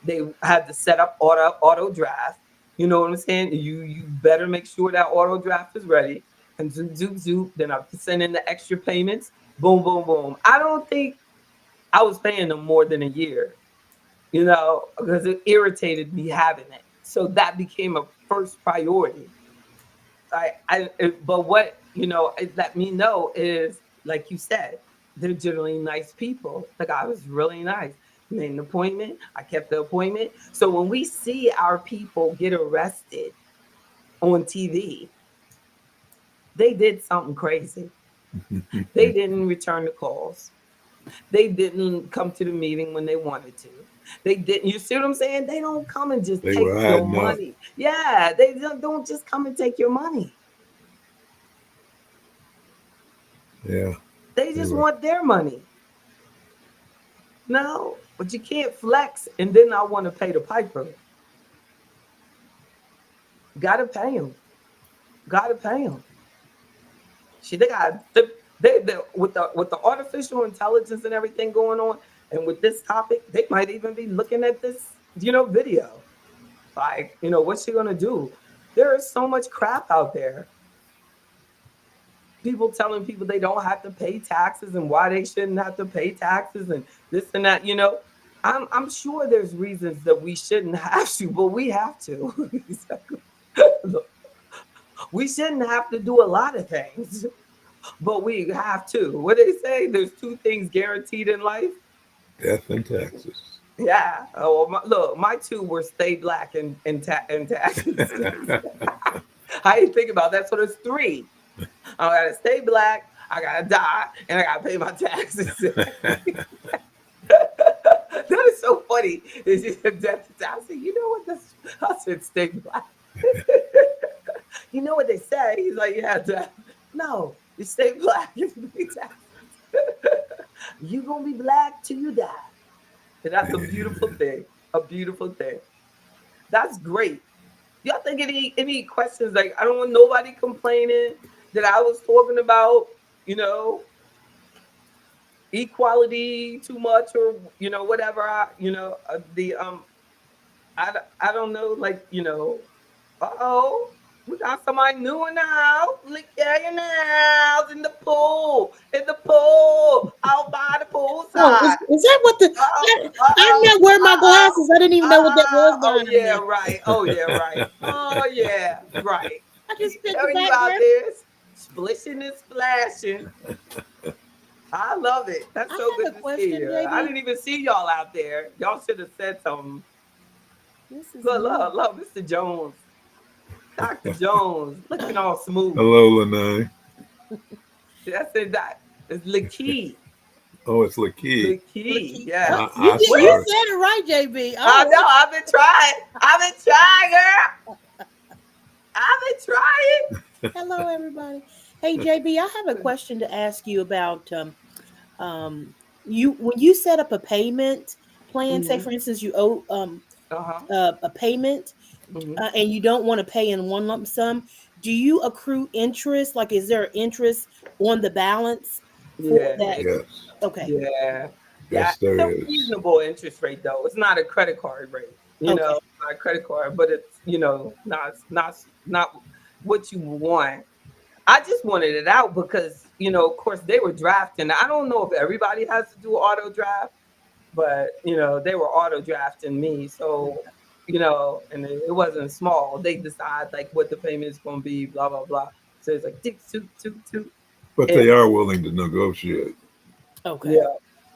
they had to set up auto draft. You know what I'm saying? You better make sure that auto draft is ready. And zoop, zoop, zoop. Then I send in the extra payments. Boom, boom, boom. I don't think I was paying them more than a year, because it irritated me having it. So that became a first priority. But what it let me know is, like you said, they're generally nice people. The guy was really nice. Made an appointment. I kept the appointment. So when we see our people get arrested on TV, they did something crazy. They didn't return the calls. They didn't come to the meeting when they wanted to. They didn't. You see what I'm saying? They don't come and just
They
take
were
your
hiding out.
money. Yeah, they don't just come and take your money.
Yeah.
They just
were.
want their money. No, but you can't flex and then I want to pay the piper. Gotta pay them. Gotta pay them. See, they with the artificial intelligence and everything going on, and with this topic, they might even be looking at this, video. Like, what's she gonna do? There is so much crap out there. People telling people they don't have to pay taxes and why they shouldn't have to pay taxes and this and that. I'm sure there's reasons that we shouldn't have to, but we have to. We shouldn't have to do a lot of things, but we have to. What they say? There's two things guaranteed in life.
Death and taxes.
Yeah. Oh, look, my two were stay black and taxes. I didn't think about that. So there's three. I gotta stay black, I gotta die, and I gotta pay my taxes. That is so funny. I said, what this? I said, stay black. You know what they say? He's like, no, you stay black, you pay taxes. You gonna be black till you die. And that's a beautiful thing. A beautiful thing. That's great. Y'all think any questions? Like, I don't want nobody complaining that I was talking about, equality too much or whatever. I don't know, like, uh-oh, we got somebody new in the house. Look at your house in the pool, out by the pool
Oh,
side.
is that what the? I'm not wearing my glasses. I didn't even know what that was.
Oh
Behind
yeah,
me.
right. Oh yeah, right. Oh yeah, right.
I just picked
There
the
you out
background.
there, splishing and splashing. I love it. That's
I
so
have
good
a
to see
question,
you. I
baby.
didn't even see y'all out there. Y'all should have said something.
This is
Look,
new.
look, look, Mr. Jones. Dr. Jones, looking all smooth.
Hello, Lanai.
I said that. It's Lakeith.
Oh, it's Lakey.
Lakeith,
Oh,
yes.
you
I
Where?
started.
said it right, JB.
I know.
Oh,
I've been trying. I've been trying, girl. I've been trying.
hello, everybody. Hey, JB, I have a question to ask you about um you when you set up a payment plan. Say,
Mm-hmm.
for instance, you owe
Uh-huh.
a payment
Mm-hmm.
and you don't want to pay in one lump sum. Do you accrue interest? Like, is there interest on the balance for
Yeah.
that?
Yes.
Okay,
Yeah. Yeah.
Yes,
It's
there
a
is.
reasonable interest rate though. It's not a credit card rate.
okay.
It's not a credit card, but it's, not what you want. I just wanted it out because, of course they were drafting. I don't know if everybody has to do auto draft, but they were auto drafting me. So, and it wasn't small. They decide like what the payment is gonna be, blah blah blah. So it's like tick toot toot toot.
But
And
they are willing to negotiate.
Okay.
yeah,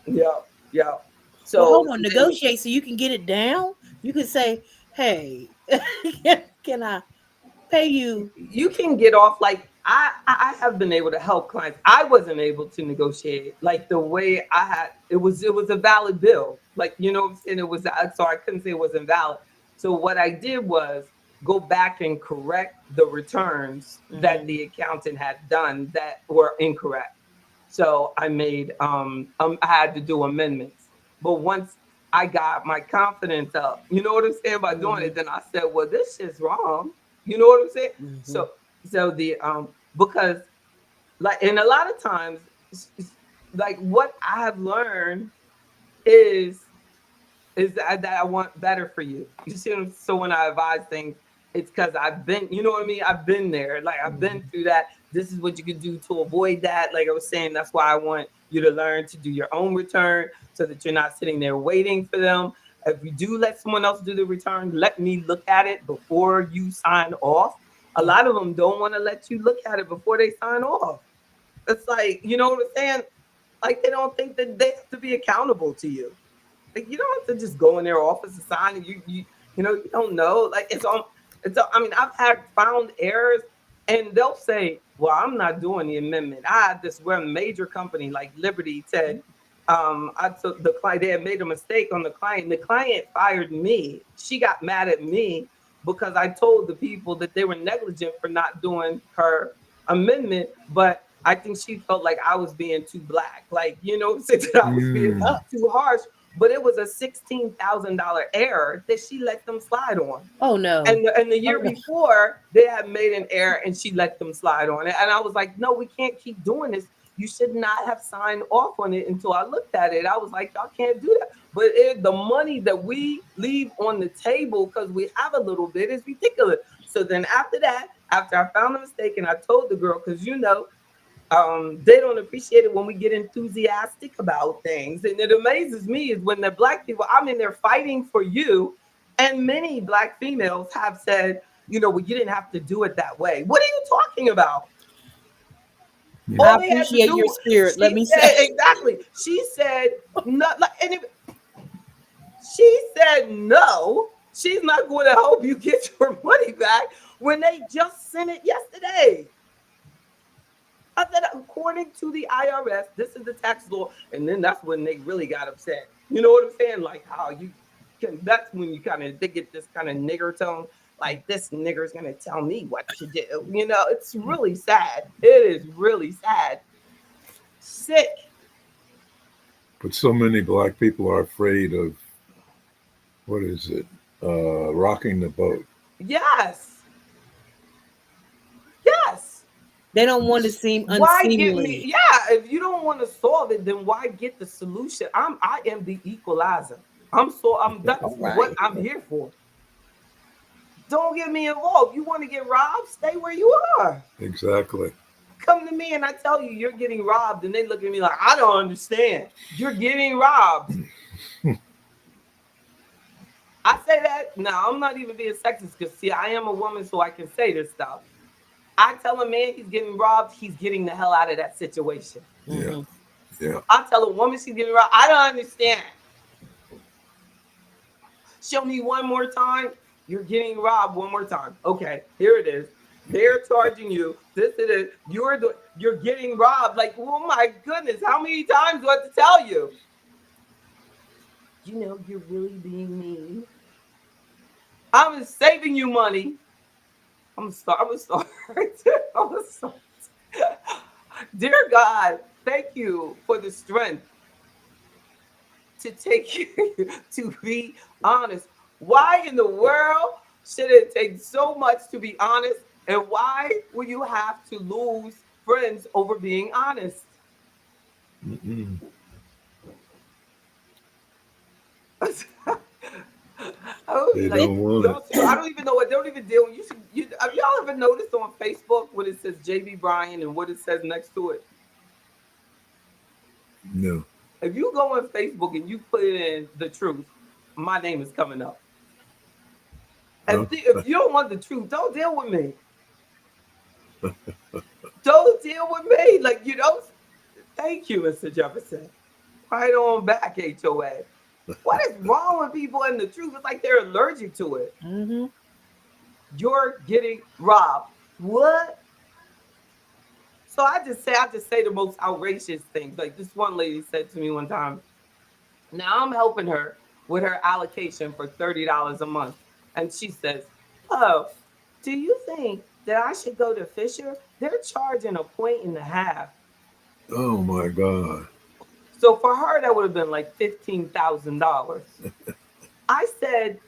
yeah, yeah.
Well,
So
hold on.
then
Negotiate so you can get it down. You can say, "Hey, can I pay you?"
you can get off like I have been able to help clients. I wasn't able to negotiate like the way I had. It was a valid bill. Like what I'm saying. It was so I couldn't say it was invalid. So what I did was go back and correct the returns that
Mhm.
the accountant had done that were incorrect. So I had to do amendments. But once I got my confidence up, you know what I'm saying, by doing it,
Mhm.
then I said, well, this is wrong. You know what I'm saying?
Mhm.
So the because like and a lot of times like what I have learned is that I want better for you. You see what I'm, so when I advise things, it's because I've been, you know what I mean? I've been there. Like I've been
Mhm.
through that. This is what you can do to avoid that. Like I was saying, that's why I want you to learn to do your own return so that you're not sitting there waiting for them. If you do let someone else do the return, let me look at it before you sign off. A
Yeah.
lot of them don't want to let you look at it before they sign off. It's like, you know what I'm saying? Like they don't think that they have to be accountable to you. Like you don't have to just go in their office and sign and you don't know. Like I mean, I've had found errors and they'll say, well, I'm not doing the amendment. I had this one major company like Liberty said, I took the client, they had made a mistake on the client. The client fired me. She got mad at me because I told the people that they were negligent for not doing her amendment, but I think she felt like I was being too black, like that I was being
Oh,
Mm.
too harsh, but it was a $16,000 error that she let them slide on.
oh no.
And the
Oh
year
no.
before, they had made an error and she let them slide on it. And I was like, no, we can't keep doing this. You should not have signed off on it until I looked at it. I was like, y'all can't do that. But the money that we leave on the table because we have a little bit is ridiculous. So then after that, after I found the mistake and I told the girl, because they don't appreciate it when we get enthusiastic about things. And it amazes me is when the black people, I'm in there fighting for you. And many black females have said, well, you didn't have to do it that way. What are you talking about?
Yeah.
I
All they had to
appreciate your
do,
spirit. Let
she
me
said,
say.
exactly. She said, not like, she said, no, she's not going to help you get your money back when they just sent it yesterday. I said, according to the IRS, this is the tax law. And then that's when they really got upset. You know what I'm saying? Like how you can, that's when you kind of, they get this kind of nigger tone. Like this nigger's going to tell me what to do. It's really sad. It is really sad. Sick.
But so many black people are afraid of what is it? Rocking the boat.
Yes. Yes.
They don't want to seem
Why get me?
unseemly.
Yeah. If you don't want to solve it, then why get the solution? I am the equalizer. That's
All
what
right.
I'm here for. Don't get me involved. You want to get robbed? Stay where you are.
Exactly.
Come to me and I tell you you're getting robbed, and they look at me like I don't understand. You're getting robbed. I say that now. I'm not even being sexist because see, I am a woman, so I can say this stuff. I tell a man he's getting robbed, he's getting the hell out of that situation.
Yeah.
Hmm.
Yeah.
I tell a woman she's getting robbed. I don't understand. Show me one more time. You're getting robbed one more time. Okay, here it is. They're charging you. This it is. You're getting robbed. Like, oh my goodness, how many times do I have to tell you? You know, you're really being mean. I'm saving you money. I'm sorry. I'm sorry. I'm sorry. Dear God, thank you for the strength to take you to be honest. Why in the world should it take so much to be honest? And why will you have to lose friends over being honest?
Mm-mm.
I would be
They
like,
don't want it.
y'all should, I don't even know what they don't even deal. You should. Have y'all ever noticed on Facebook when it says JB Bryan and what it says next to it?
No.
If you go on Facebook and you put in the truth, my name is coming up.
Huh?
If you don't want the truth, don't deal with me. Don't deal with me. Like, you know, thank you, Mr. Jefferson. Right on back, HOA. What is wrong with people in the truth? It's like they're allergic to it.
Mm-hmm.
You're getting robbed. What? So I just say the most outrageous things. Like this one lady said to me one time, now I'm helping her with her allocation for $30 a month. And she says, oh, do you think that I should go to Fisher? They're charging a point and a half.
Oh my God.
So for her, that would have been like $15,000. I said,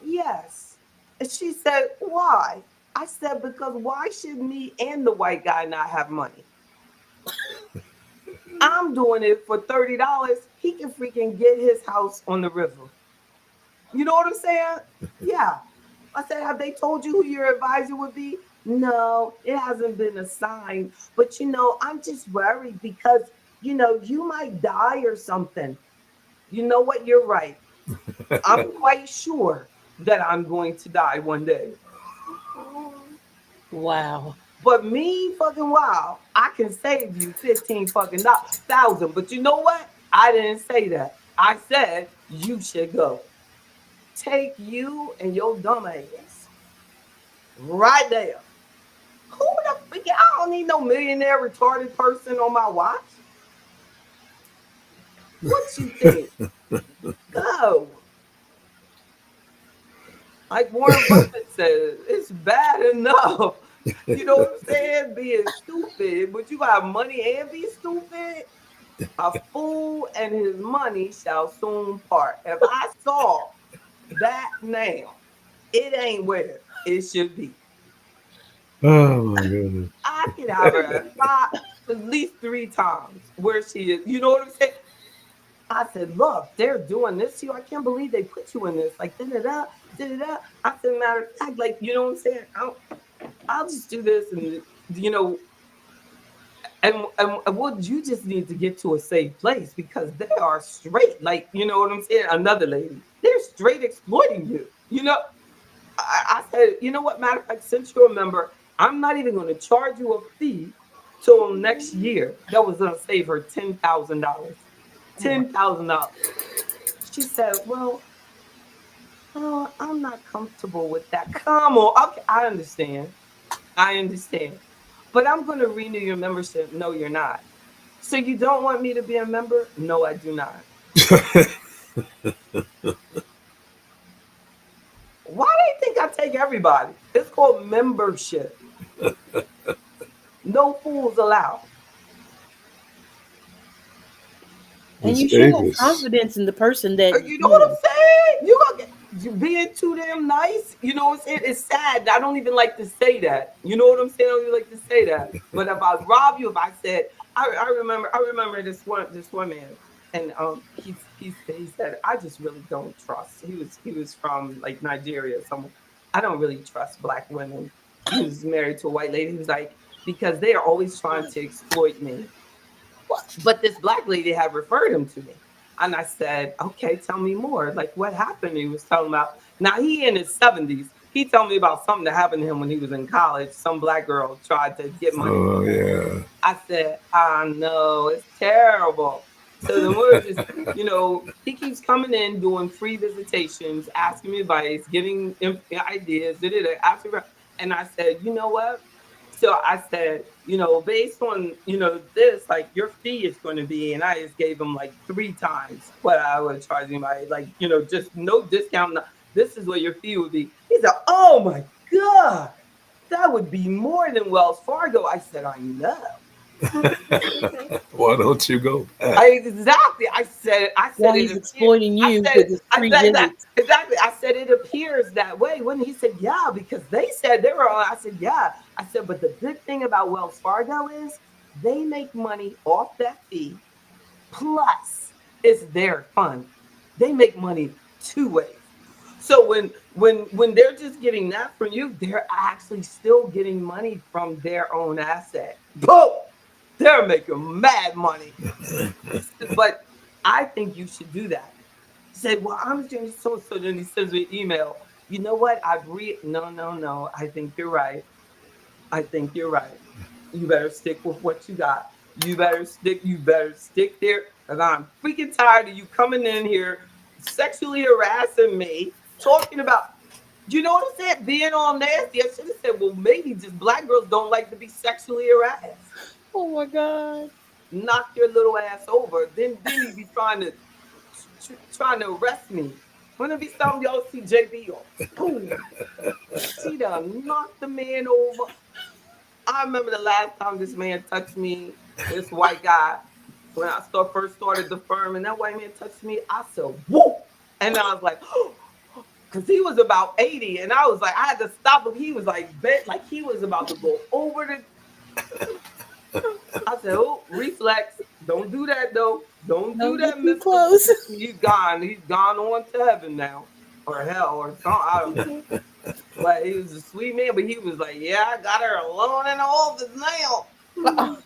yes. And she said, why? I said, because why should me and the white guy not have money? I'm doing it for $30. He can freaking get his house on the river. You know what I'm saying? Yeah. I said, have they told you who your advisor would be? No, it hasn't been assigned. But you know, I'm just worried because, you know, you might die or something. You know what? You're right. I'm quite sure that I'm going to die one day.
Wow.
But me fucking wow, I can save you 15 fucking thousand. But you know what? I didn't say that. I said you should go. Take you and your dumb ass right there. Who the fuck? I don't need no millionaire retarded person on my watch. What you think? Go. Like Warren Buffett says, it's bad enough. You know what I'm saying? Being stupid, but you got money and be stupid. A fool and his money shall soon part. If I saw that now, it ain't where it should be.
Oh my goodness.
I can have her at least 3 times where she is. You know what I'm saying? I said, look, they're doing this to you. I can't believe they put you in this. Like, da da da, da da da. I said, matter of fact, like, you know what I'm saying? I'll just do this, and you know, and what you just need to get to a safe place because they are straight. Like, you know what I'm saying? Another lady, they're straight exploiting you. You know, I said, you know what? Matter of fact, since you're a member, I'm not even going to charge you a fee till next year. That was going to save her $10,000. $10,000. She said, well, oh, I'm not comfortable with that. Come on. Okay, I understand. I understand. But I'm going to renew your membership. No, you're not. So you don't want me to be a member? No, I do not. Why do you think I take everybody? It's called membership. No fools allowed.
And
Miss
you should have
Davis.
confidence in the person that
You know what I'm saying? You gonna get you being too damn nice. You know what I'm saying? It's sad. I don't even like to say that. You know what I'm saying? I don't even like to say that. But if I rob you, if I said, I remember this one man, and he said, I just really don't trust. He was from like Nigeria. Someone I don't really trust black women. He was married to a white lady. He was like, because they are always trying to exploit me. But this black lady had referred him to me. And I said, okay, tell me more. Like, what happened? He was telling about, now he in his 70s. He told me about something that happened to him when he was in college. Some black girl tried to get money
Oh
from him.
yeah.
I said, I know, it's terrible. So the more just, he keeps coming in doing free visitations, asking me advice, giving ideas, and I said, you know what? So I said, based on, this, like your fee is going to be, and I just gave him like 3 times what I would charge anybody, like, just no discount. This is what your fee would be. He said, oh my God, that would be more than Wells Fargo. I said, I know.
Why don't you go back?
Exactly. I said
While he's exploiting you with his free visits.
Exactly. I said it appears that way. When he said, yeah, because they said they were on. I said, yeah. I said, but the good thing about Wells Fargo is they make money off that fee. Plus, it's their fund. They make money 2 ways. So when they're just getting that from you, they're actually still getting money from their own asset. Boom! They're making mad money. But I think you should do that. He said, well, I'm doing so. Then he sends me an email. You know what? No. I think you're right. You better stick with what you got. You better stick there. Because I'm freaking tired of you coming in here sexually harassing me, talking about, you know what I'm saying? Being all nasty. I should have said, well, maybe just black girls don't like to be sexually harassed.
Oh my God.
Knock your little ass over. Then you be trying to arrest me. When it be something y'all see JB on, boom. She done knocked the man over. I remember the last time this man touched me, this white guy, when I first started the firm, and that white man touched me, I said, whoa. And I was like, because he was about 80, and I was like, I had to stop him. He was like, bent, like he was about to go over the. I said, oh, reflex. Don't do that, though. Don't do that,
Mr. Close.
He's gone. He's gone on to heaven now. Or hell, or something. I don't know. But he was a sweet man, but he was like, yeah, I got her alone in the office now.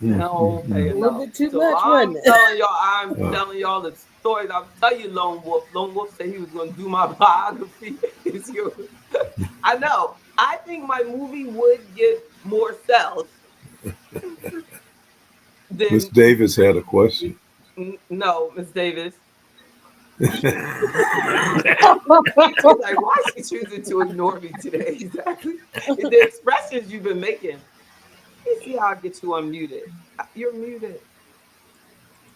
No,
A little bit too much,
I'm
wasn't it?
telling y'all the stories. I'll tell you, Lone Wolf. Lone Wolf said he was going to do my biography. I know. I think my movie would get more sales.
Miss Davis had a question.
No, Miss Davis. Like, why is she choosing to ignore me today? Exactly. The expressions you've been making. Let me see how I get you unmuted. You're muted.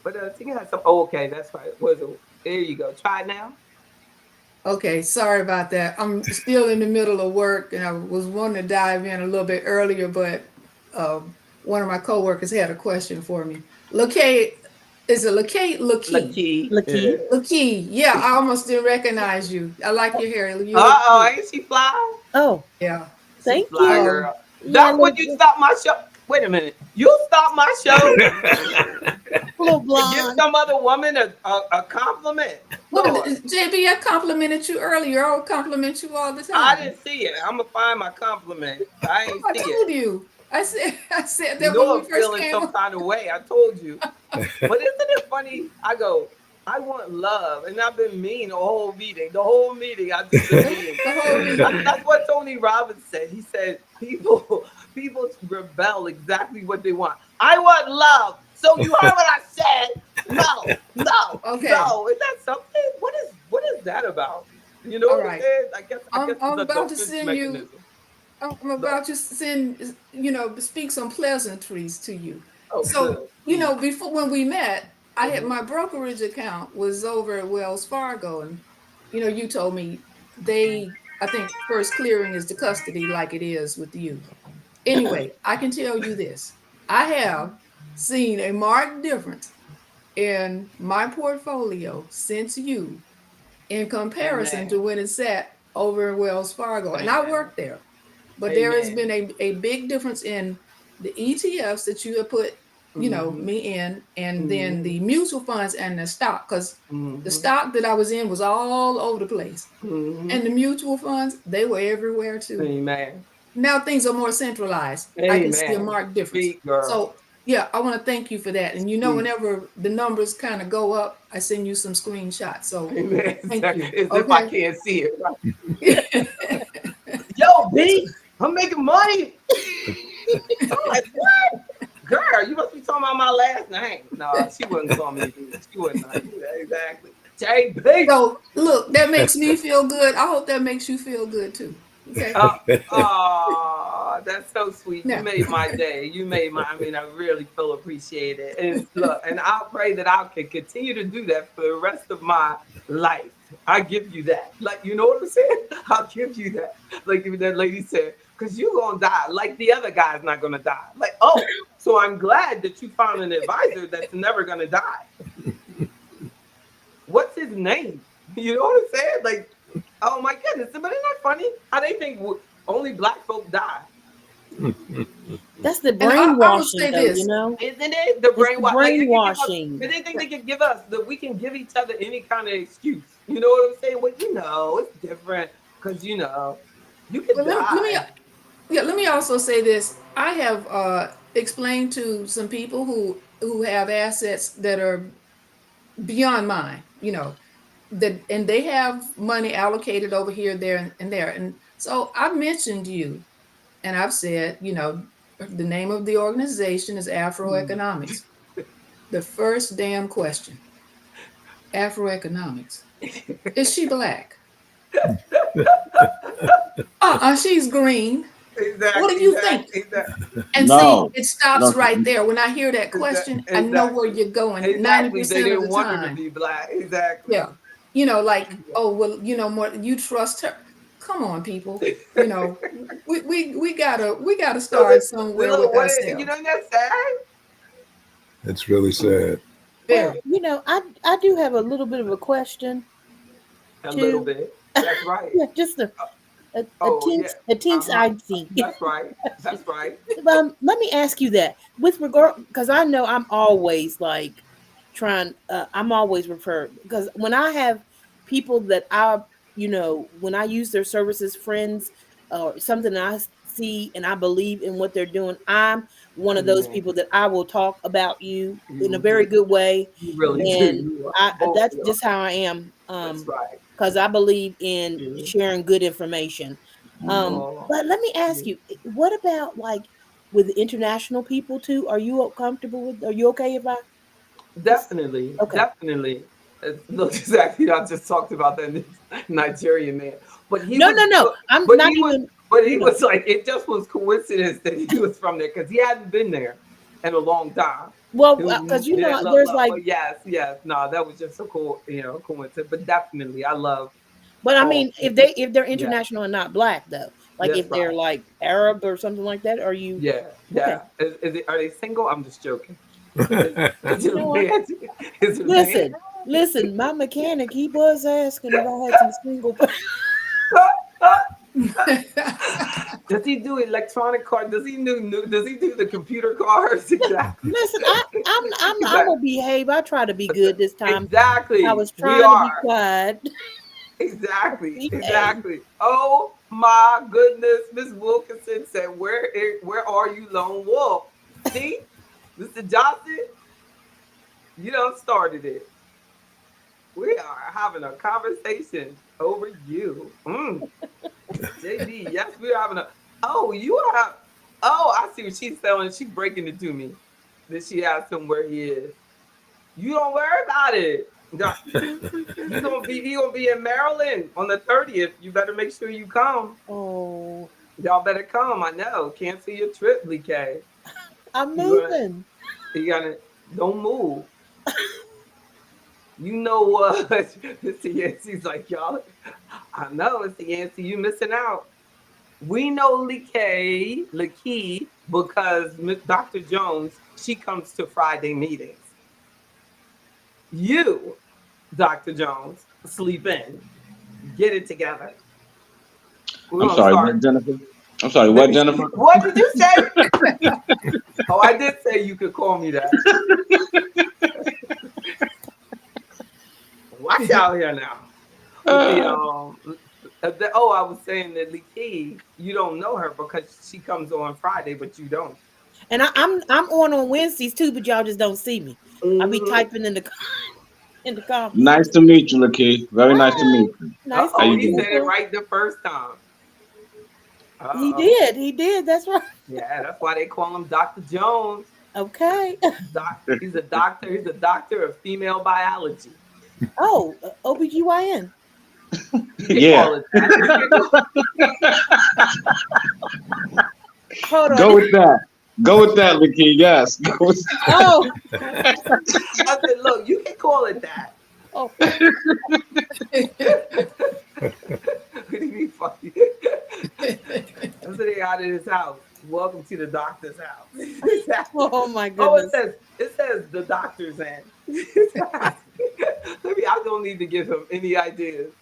But I think I had some. Oh, okay, that's right. There you go. Try it now.
Okay, sorry about that. I'm still in the middle of work, and I was wanting to dive in a little bit earlier, but one of my coworkers had a question for me. Lakay, is it Lakay? Lakay. Yeah, I almost didn't recognize you. I like your hair.
Ain't she fly?
Oh,
yeah.
Thank
fly,
you.
Girl.
Yeah,
Would you stop my show? Wait a minute. You stop my show?
Little blonde.
Give some other woman a compliment.
Well, JB, I complimented you earlier. I'll compliment you all the time.
I didn't see it. I'm gonna find my compliment. I ain't see it.
I told you. I said that
you know
when
I'm
we first
feeling
came
some kind of way. I told you. But isn't it funny? I want love, and I've been mean the whole meeting. I've just been mean.
The whole meeting.
That's what Tony Robbins said. He said people rebel exactly what they want. I want love. So you heard what I said? No.
Okay.
No. Is that something? What is that about? You know what I'm saying? I guess
I'm about to
defense
send
mechanism.
I'm about to send, speak some pleasantries to you.
Oh,
so, before when we met, I had my brokerage account was over at Wells Fargo. And, you told me I think first clearing is the custody like it is with you. Anyway, I can tell you this. I have seen a marked difference in my portfolio since you in comparison to when it sat over in Wells Fargo. And I worked there. But there has been a big difference in the ETFs that you have put, me in, and then the mutual funds and the stock, because the stock that I was in was all over the place. And the mutual funds, they were everywhere too.
Amen.
Now things are more centralized. I can see a marked difference. So yeah, I want to thank you for that. And whenever the numbers kind of go up, I send you some screenshots. So thank you.
If I can't see it. Yo, B, I'm making money. I'm like, what? Girl, you must be talking about my last name. No, she wouldn't call me. She wouldn't do that. Exactly. JB.
So look, that makes me feel good. I hope that makes you feel good too. Okay.
Oh, that's so sweet. You
Now,
made my day. You made my, I mean, I really feel appreciated. And look, and I'll pray that I can continue to do that for the rest of my life. I give you that. Like, you know what I'm saying? I'll give you that. Like that lady said, because you're going to die. Like the other guy's not going to die. Like, oh, so I'm glad that you found an advisor that's never going to die. What's his name? You know what I'm saying? Like, oh my goodness, but isn't that funny? How they think only black folk die.
That's the
and I will
brainwashing,
say
though,
this.
you know?
Isn't it? The
brainwashing.
Like, they think they can give us, that we can give each other any kind of excuse. You know what I'm saying? Well, you know, it's different because, you know, you can die.
Let me also say this. I have explained to some people who have assets that are beyond mine, you know, that, and they have money allocated over here, there, and there. And so I mentioned you, and I've said, you know, the name of the organization is AfroEconomics. The first damn question, AfroEconomics, is she black? She's green.
Exactly.
What do you think?
Exactly.
And
No.
see, it stops
No.
right there. When I hear that question, I know where you're going. 90%
They
of
didn't
the
want her to
time.
be black. Exactly.
Yeah. You know, like, oh, well, you know, more you trust her. Come on, people. You know, we gotta
So
start somewhere
look,
with
what you
ourselves.
know, that's sad.
It's really sad.
Well,
Very.
you know, I do have a little bit of a question
A little
too.
bit. That's right.
Yeah, just a
Oh yeah.
teens
Uh-huh.
IC.
That's right. That's right.
Let me ask you that with regard, because I know I'm always like trying. I'm always referred, because when I have people that you know, when I use their services, friends or something that I see and I believe in what they're doing, I'm one of those
Amen.
people that I will talk about you in a
You
very good way,
really do.
and
You are. Both
that's
of you.
just how I am.
That's right.
Because I believe in
Mhm.
sharing good information.
Oh,
But let me ask
yeah.
you, what about like with international people too? Are you comfortable with? Are you okay if I just
Definitely.
okay?
Definitely. Look, exactly. I just talked about that Nigerian man, but he
No,
was,
no, no. I'm
but
not
he was,
even.
but he
You know.
was like, it just was coincidence that he was from there because he hadn't been there in a long time.
Well,
It was,
because you
yeah,
know, there's like,
but yes, yes, no, that was just a cool, coincidence. But definitely, I love
but I
all
mean,
people.
if they're
Yeah,
international and not black though, like
that's
if they're
right.
like Arab or something like that, are you
Yeah,
okay?
yeah. Are they single? I'm just joking. Is
You
it a
know what?
man? Is it a man?
Listen. My mechanic, he was asking if I had some single.
Does he do electronic card? Does he Does he do the computer cars? Exactly.
Listen, I'm
Exactly.
gonna behave. I try to be good this time. I
Exactly.
was
We
trying to be
are.
quiet.
Exactly.
Behave.
Exactly. Oh my goodness. Miss Wilkinson said, where are you, lone wolf? See, Mr. Johnson, you done started it. We are having a conversation over you. JB, yes, we're having a. Oh, you are. Oh, I see what she's selling. She's breaking it to me. Then she asked him where he is. You don't worry about it. He gonna be in Maryland on the 30th. You better make sure you come.
Oh,
Y'all better come. I know. Cancel your trip, BK.
I'm
You gonna
moving.
you gotta don't move. You know what? It's the Yancy's like y'all. I know it's the Yancy. You missing out. We know Lakey, because Dr. Jones, she comes to Friday meetings. You, Dr. Jones, sleep in. Get it together. We're
I'm
gonna
sorry,
start.
what, Jennifer? I'm sorry, what, Jennifer?
What did you say? Oh, I did say you could call me that. Watch out here now. With I was saying that Lakey, you don't know her because she comes on Friday, but you don't.
And I'm on Wednesdays too, but y'all just don't see me. I'll be
Mm-hmm.
typing in the in the comments.
Nice to meet you, Lakeith. Very nice to
Hi,
meet you.
nice
How
to
Oh,
you
meet
he
you
doing?
said it
too.
right the first time.
He
Uh-oh.
did. He did. That's right.
Yeah, that's why they call him Dr. Jones.
Okay.
He's a doctor. He's a doctor of female biology.
Oh, OBGYN.
You can
Yeah.
call it that. You can
Hold
Go
on.
with that. Go with that, Lakeem. Yes. Go with
Oh,
I said, look, you can call it that.
oh.
It'd be funny. I'm sitting out of his house. Welcome to the doctor's house.
Oh my
Oh,
goodness.
it says the doctor's in. Maybe I don't need to give him any ideas.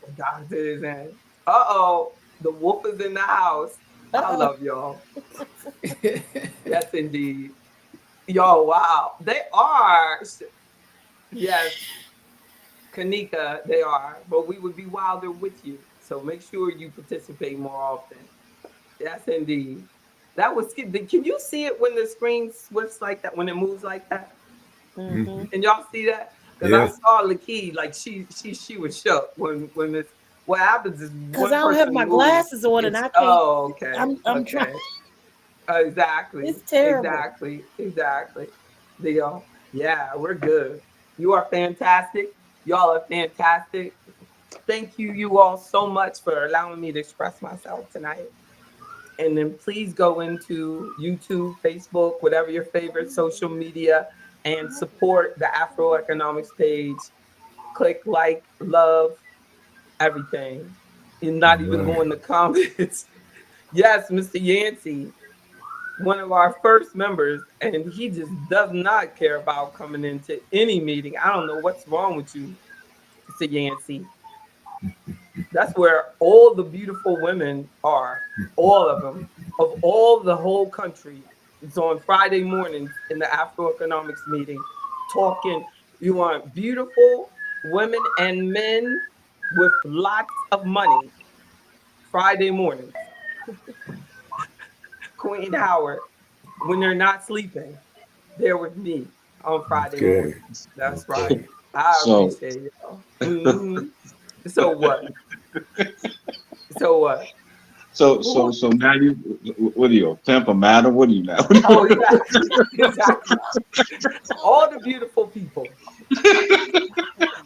The doctor is in. Uh-oh, the wolf is in the house. I
Uh-oh.
love y'all. Yes, indeed. Yo, wow. They are. Yes, Kanika, they are. But we would be wilder with you. So make sure you participate more often. Yes, indeed. That was can you see it when the screen swifts like that, when it moves like that?
Mm-hmm.
Can y'all see that? Because I
Yeah.
saw Lakeith, like she was shook when this. What happens is
Because
one
I don't have
person
my
moves.
glasses on and I can't.
Oh, okay.
I'm trying.
Okay. Exactly.
It's terrible.
Exactly. Leo. Yeah, we're good. You are fantastic. Y'all are fantastic. Thank you all so much for allowing me to express myself tonight. And then please go into YouTube, Facebook, whatever your favorite social media, and support the AfroEconomics page. Click like, love, everything. And not even
Right.
go in the comments. Yes, Mr. Yancey, one of our first members, and he just does not care about coming into any meeting. I don't know what's wrong with you, Mr. Yancey. That's where all the beautiful women are, all of them, of all the whole country. It's on Friday mornings in the AfroEconomics meeting, talking. You want beautiful women and men with lots of money. Friday mornings, Queen Howard, when they're not sleeping, they're with me on Friday
Okay.
mornings. That's
Okay.
right. I
so
appreciate y'all. So what? So what?
so now you what are you, a pimp, a madam? What are you now?
Oh, exactly. Exactly. All the beautiful people.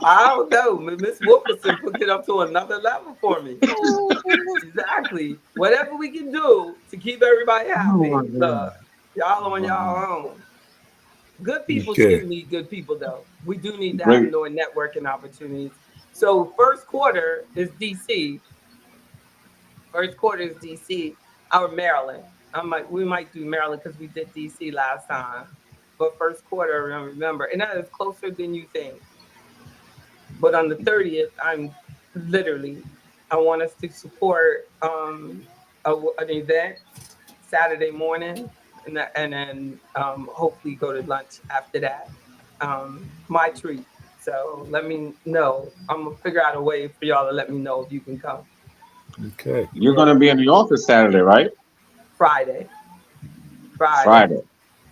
I don't know. Miss Wilkerson put it up to another level for me.
Oh goodness.
Exactly. Whatever we can do to keep everybody
Oh my
happy.
God.
Look, y'all on y'all own. Good people
Okay.
should meet good people, though. We do need to have
Great.
more networking opportunities. So first quarter is DC. First quarter is DC. Our Maryland. We might do Maryland because we did DC last time. But first quarter, remember, and that is closer than you think. But on the 30th, I'm literally, I want us to support an event Saturday morning, and then hopefully go to lunch after that. My treat. So let me know. I'm gonna figure out a way for y'all to let me know if you can come.
Okay.
You're
Yeah,
gonna be in the office Saturday, right?
Friday, Friday,
Friday.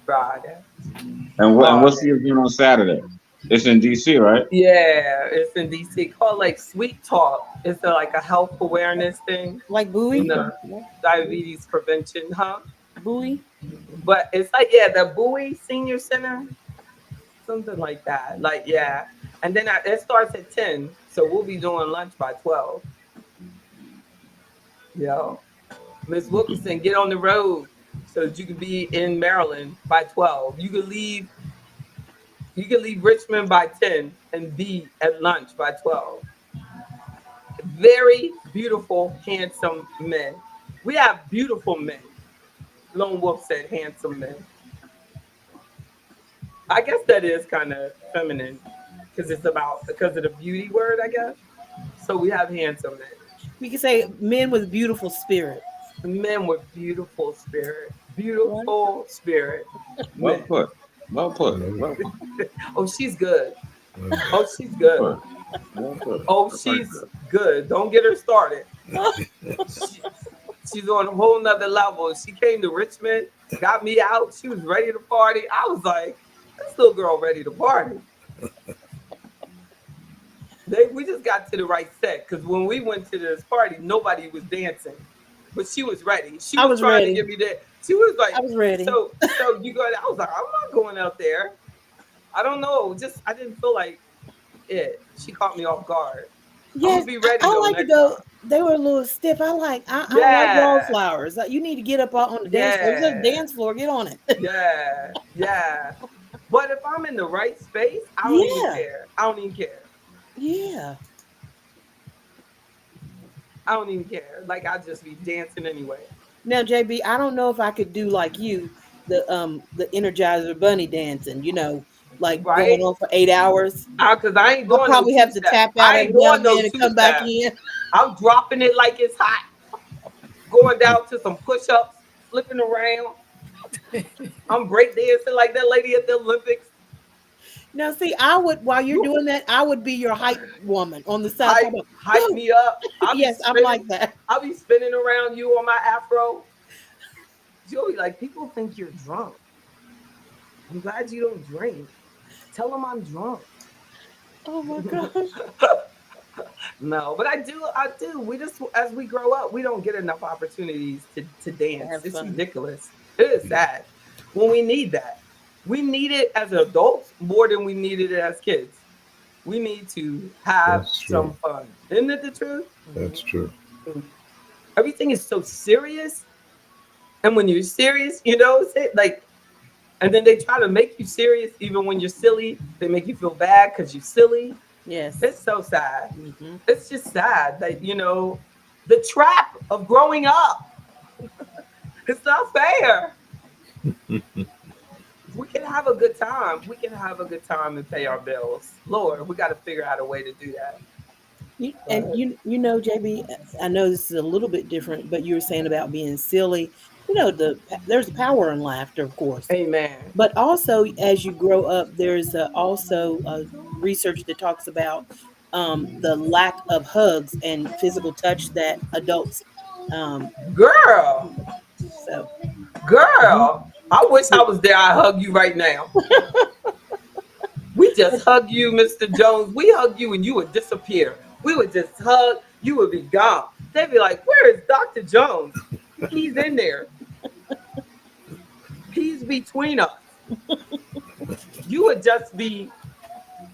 Friday.
And
Oh
what's the event on Saturday? It's in DC, right?
yeah, it's in DC called like Sweet Talk. It's like a health awareness thing,
Like
you
buoy?
know, diabetes prevention, huh?
Buoy?
But it's like yeah, the Bowie Senior Center, something like that. Like yeah, and then it starts at 10, so we'll be doing lunch by 12. Yo, Miss Wilkerson, get on the road so that you can be in Maryland by 12. You can leave Richmond by 10 and be at lunch by 12. Very beautiful, handsome men. We have beautiful men. Lone Wolf said handsome men. I guess that is kind of feminine because of the beauty word, I guess. So we have handsome men.
We can say men with beautiful spirit.
Men with beautiful spirit.
Right?
Beautiful spirit.
Well
Men.
put. Well put. Well
Okay.
put.
Oh, she's good.
Okay.
Oh, she's
Well
good.
put. Well put.
Oh,
That's right
she's
there.
good. Don't get her started. She, she's on a whole nother level. She came to Richmond, got me out. She was ready to party. I was like, this little girl ready to party. We just got to the right set because when we went to this party, nobody was dancing. but she was ready. She
I
was
was
trying
ready.
to get me there. She was like,
I was ready.
so you go. I was like, I'm not going out there. I don't know. Just I didn't feel like it. She caught me off guard. I'm gonna
Yes,
be
I,
ready
I
though
like to
next time.
go. They were a little stiff. I don't like
Yeah,
wallflowers. Like, you need to get up on the dance floor. There's a
yeah,
dance floor. Get on it.
yeah, yeah. But if I'm in the right space, I don't even
Yeah,
care. I don't even care.
yeah.
I don't even care. Like I just be dancing anyway.
Now, JB, I don't know if I could do like you, the Energizer Bunny dancing. Like going
Right?
on for 8 hours.
Cause I ain't
I'll
doing no
probably
two
have to
step.
tap out
I ain't
every now
doing
and
no
then and
two
come back
step.
in.
I'm dropping it like it's hot. Going down to some push ups, flipping around. I'm break dancing like that lady at the Olympics.
Now, see, I would, while you're doing that, I would be your hype woman on the side. Talking about,
Hype
go.
me up. I'll be
Yes, I'm like
spinning.
that.
I'll be spinning around you on my afro. You'll be like, people think you're drunk. I'm glad you don't drink. Tell them I'm drunk.
Oh my gosh.
No, but I do. I do. We just, as we grow up, we don't get enough opportunities to
To
dance.
have
It's
fun.
ridiculous. It is sad when we need that. We need it as adults more than we needed it as kids. We need to have
That's true.
some fun. Isn't it the truth?
That's true.
Everything is so serious. And when you're serious, like, and then they try to make you serious even when you're silly. They make you feel bad because you're silly.
Yes.
It's so sad.
Hmm.
It's just sad that, the trap of growing up. It's not fair. We can have a good time. We can have a good time and pay our bills. Lord, we got to figure out a way to do that.
And
But,
JB, I know this is a little bit different, but you were saying about being silly. There's power in laughter, of course,
amen.
but also as you grow up, there's also research that talks about the lack of hugs and physical touch that adults. Um,
Girl,
so, mhm.
girl, I wish I was there. I hug you right now. We just hug you, Mr. Jones. We hug you and you would disappear. We would just hug. You would be gone. They'd be like, where is Dr. Jones? He's in there. He's between us. You would just be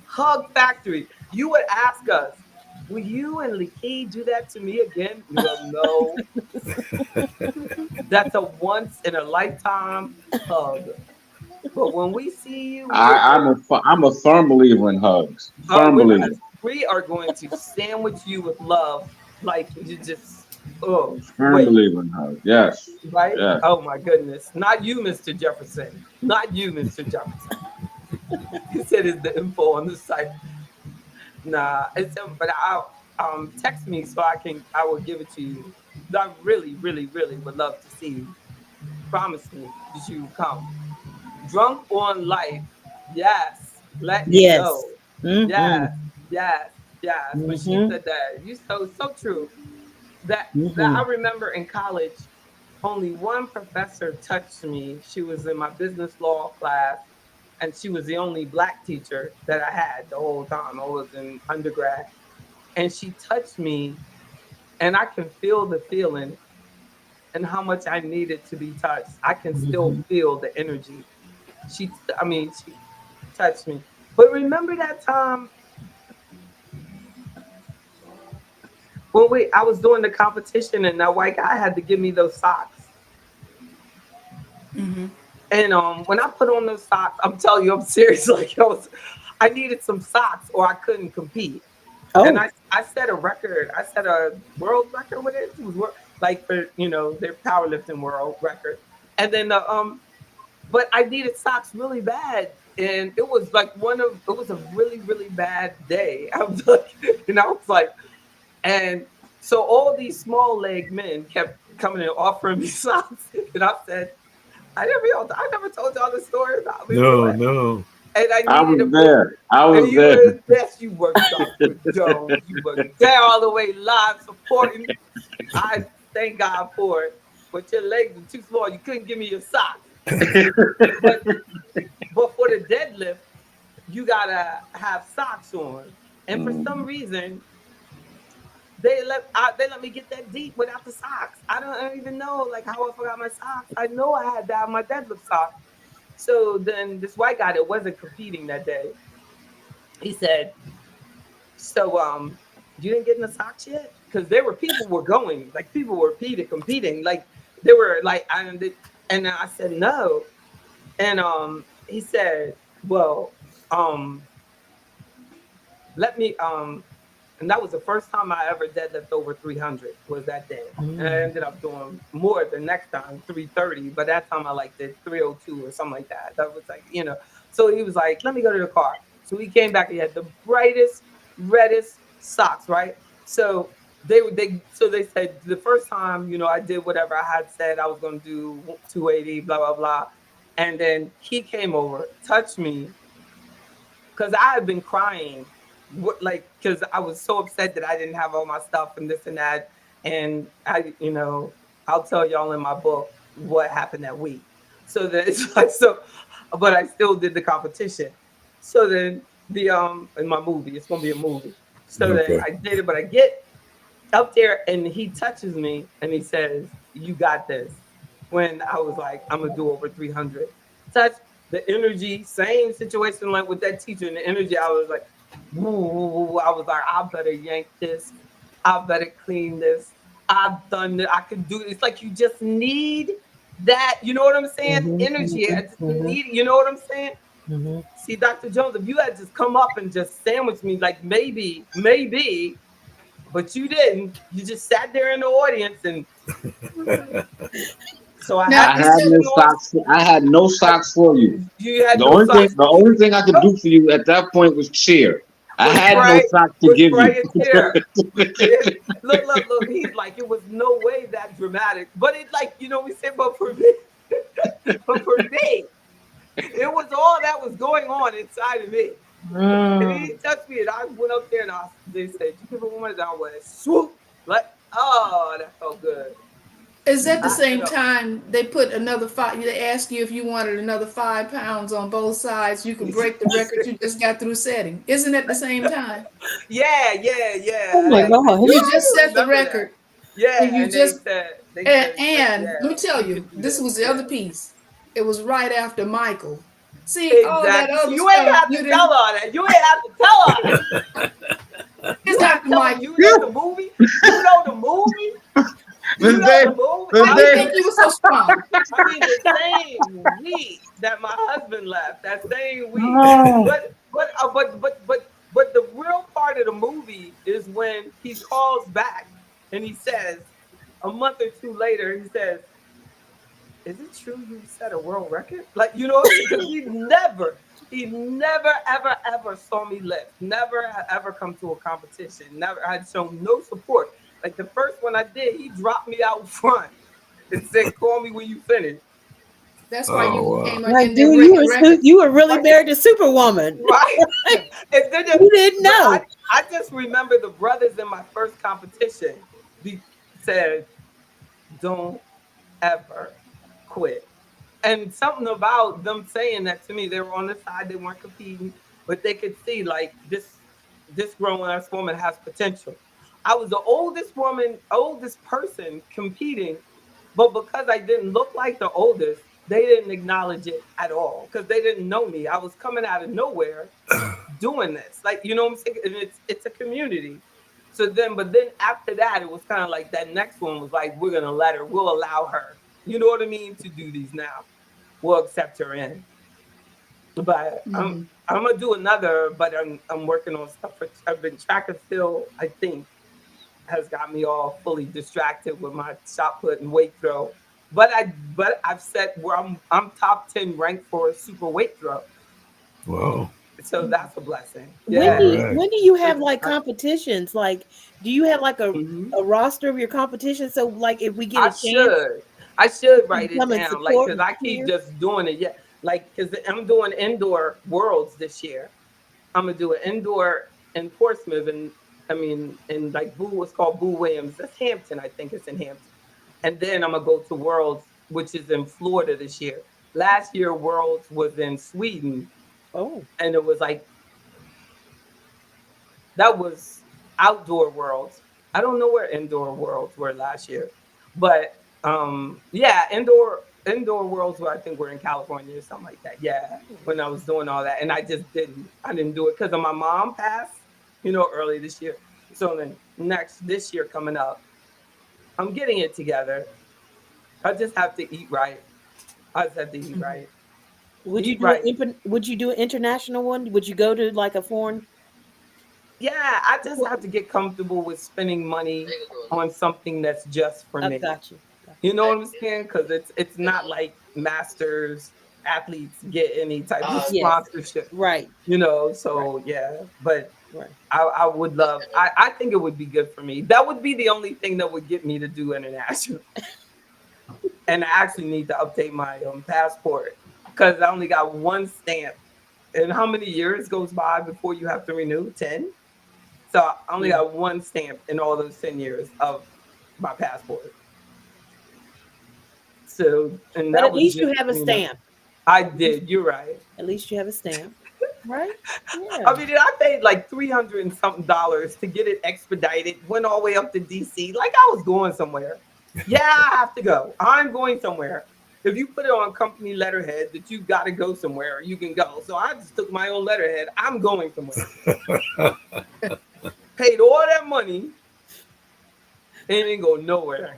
hug factory. You would ask us, will you and Leakey do that to me again? We go, no. That's a once in a lifetime hug. But when we see you,
I'm a firm believer in hugs. Firm believer.
we are going to sandwich you with love, like you just, oh
Firm
wait,
believer in hugs. Yes.
right?
Yes.
Oh my goodness, not you, Mr. Jefferson, not you, Mr. Jefferson. He said it's the info on the site. Nah, but I'll text me so I will give it to you. I really, really, really would love to see you. Promise me that you will come. Drunk on life, yes. Let it
Yes.
go.
Hmm.
Yes, yes, yes. When she
Hmm.
said that, you so true. That I
Hmm.
remember in college, only one professor touched me. She was in my business law class, and she was the only black teacher that I had the whole time. I was in undergrad, and she touched me, and I can feel the feeling and how much I needed to be touched. I can still
Hmm.
feel the energy. She touched me. But remember that time when I was doing the competition and that white guy had to give me those socks.
Mm-hmm.
And when I put on those socks, I'm telling you, I'm serious. Like I needed some socks or I couldn't compete. And
Oh.
I set a record. I set a world record with it. It was like for their powerlifting world record. And then but I needed socks really bad. And it was like it was a really, really bad day. I was like, I was like, and so all these small leg men kept coming and offering me socks. And I said, I never told y'all this story about me.
No, no.
And I
I
needed a
was
pair.
there. I
And
was
you
there.
were best. You were Dr. Jones. You were there all the way live supporting. I thank God for it. But your legs were too small. You couldn't give me your socks. But for the deadlift, you gotta have socks on. And for some reason, they let me get that deep without the socks. I don't even know like how I forgot my socks. I know I had that on my deadlift sock. So then this white guy that wasn't competing that day, he said, "So you didn't get in the socks yet?" Because there were people were going, like people were competing, like they were like and I said no, and he said, "Well, um, let me and that was the first time I ever deadlift over 300 was that day. And I ended up doing more the next time, 330. But that time I like did 302 or something like that. That was like, you know. So he was like, let me go to the car. So he came back. He had the brightest, reddest socks, right? So they said the first time, you know, I did whatever I had said I was gonna do 280, blah, blah, blah. And then he came over, touched me, because I had been crying, like, because I was so upset that I didn't have all my stuff and this and that. And you know, I'll tell y'all in my book what happened that week. So that it's like, so, but I still did the competition. So then in my movie, it's gonna be a movie. So then
Okay.
I did it, but I get up there and he touches me and he says, "You got this." When I was like, "I'm gonna do over 300." Touch the energy, same situation like with that teacher and the energy. I was like, woo, woo, woo. I was like, I better yank this. I better clean this. I've done it. I can do it. It's like you just need that. You know what I'm saying? Energy. I just need. You know what I'm saying? See, Dr. Jones, if you had just come up and just sandwiched me, like maybe, but you didn't. You just sat there in the audience, and so I
Now,
had
I
to
is
had
sit
that
in
no
the audience.
socks. I had no socks for you.
You had
The
no
only thing,
socks
the
for me.
only thing I could do for you at that point was cheer. I
Was
had no
spray,
socks to
was
give you.
spray a tear. Look. He's like, it was no way that dramatic, but it like we said, but for me, but for me, it was all that was going on inside of me. And he touched me, and I went up there, and they said, "You give a woman," and I went swoop, like, oh, that felt good.
is at the
I,
same time they put another five? They ask you if you wanted another 5 pounds on both sides. You could break the record you just got through setting. Isn't at the same time?
Oh
yeah.
my
You
You
gosh.
just
do
set the
remember that?
record,
Yeah,
and you
and
just
they said,
and let
yeah,
me tell
you
you,
could do
this
this,
was the
yeah.
other piece. It was right after Michael. See, all that
Exactly. See,
other
you ain't
stuff
have
you
to tell
didn't.
her that. You ain't have to tell her that. You
It's
have to
after
tell her.
Michael.
You know the movie. You know the movie. You
The
know
day,
the movie.
the
Why you
day.
think you were so strong?
I mean, the same week that my husband left. That same week.
Oh,
But the real part of the movie is when he calls back and he says a month or two later he says, "Is it true you set a world record?" Like, you know what I'm saying? Because he never, ever saw me lift. Never ever come to a competition. Never had shown no support. Like the first one I did, he dropped me out front and said, "Call me when you finish."
That's why
Oh
you
wow.
came
Like,
in there
dude,
breaking records.
you were really
Right,
married to Superwoman.
right. And then,
You didn't
but
know.
I just remember the brothers in my first competition. Said, "Don't ever quit." And something about them saying that to me, they were on the side, they weren't competing, but they could see like this grown ass woman has potential. I was the oldest person competing, but because I didn't look like the oldest, they didn't acknowledge it at all because they didn't know me. I was coming out of nowhere doing this. Like, you know what I'm saying? And it's a community. So then, but then after that, it was kind of like that next one was like, we're gonna let her, we'll allow her, you know what I mean, to do these now. We'll accept her in. But
Mhm.
I'm gonna do another, but I'm working on stuff for I've been track and field, I think, has got me all fully distracted with my shot put and weight throw. But I've set where I'm top 10 ranked for a super weight throw.
Wow.
So that's a blessing.
When
All
do
Yeah.
you,
right.
when do you
So
have like competitions? Like, do you have like
mhm.
a roster of your competition? So like, if we get
I
a chance
should. I should
to
write it
come and
down. Like,
support
cause
and
I keep
cheer.
just doing it. Yeah. Like, cause I'm doing indoor worlds this year. I'm gonna do an indoor in Portsmouth, and I mean, in like Boo, it's called Boo Williams. That's Hampton, I think it's in Hampton. And then I'm gonna go to Worlds, which is in Florida this year. Last year, Worlds was in Sweden,
Oh,
and it was like that was outdoor Worlds. I don't know where Indoor Worlds were last year, but yeah, Indoor Worlds were, I think, were in California or something like that. Yeah, when I was doing all that, and I didn't do it because of my mom passed, early this year. So then this year coming up, I'm getting it together. I just have to eat right. I just have to eat right.
Would you
Eat
do
right.
would you do an international one? Would you go to like a foreign?
Yeah, I just have to get comfortable with spending money on something that's just for
I
me.
got you.
You know what I'm saying? Because it's not like masters athletes get any type of
Yes.
sponsorship.
Right.
So yeah. But
Right.
I would love. I think it would be good for me. That would be the only thing that would get me to do international. And I actually need to update my passport because I only got one stamp. And how many years goes by before you have to renew? 10. So I only got one stamp in all those 10 years of my passport. So, and
But
that
at
was
least
just,
you have a stamp.
I did. You're right.
At least you have a stamp. Right? Yeah.
I mean, I paid like $300 and something to get it expedited. Went all the way up to DC, like I was going somewhere. Yeah, I have to go. I'm going somewhere. If you put it on company letterhead that you got to go somewhere, you can go. So I just took my own letterhead. I'm going somewhere. Paid all that money and it didn't go nowhere.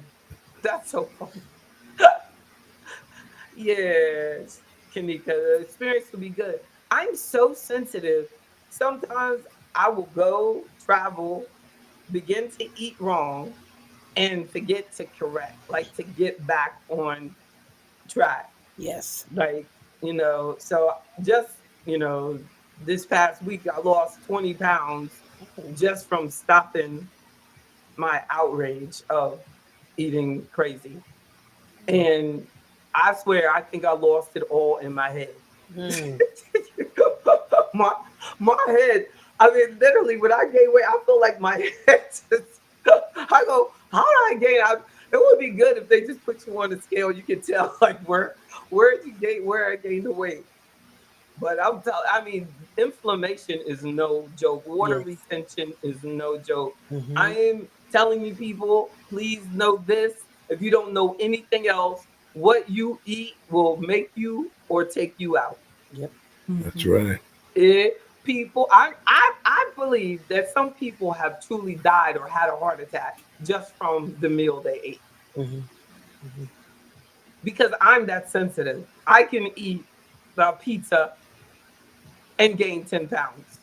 That's so funny. Yes, Kanika, the experience will be good. I'm so sensitive. Sometimes I will go travel, begin to eat wrong, and forget to correct, like to get back on track.
Yes.
Like, so just, this past week I lost 20 pounds just from stopping my outrage of eating crazy. And I swear, I think I lost it all in my head.
Mm.
my my head. I mean, literally, when I gain weight, I feel like my head just. I go, how did I gain? It would be good if they just put you on the scale. You can tell like where you gain, where I gained the weight. But I mean, inflammation is no joke. Water
Yes.
retention is no joke. I
Mm-hmm.
am telling you, people, please know this. If you don't know anything else, what you eat will make you or take you out.
Yep.
That's right.
People, I believe that some people have truly died or had a heart attack just from the meal they ate.
Mm-hmm. Mm-hmm.
Because I'm that sensitive. I can eat the pizza and gain 10 pounds.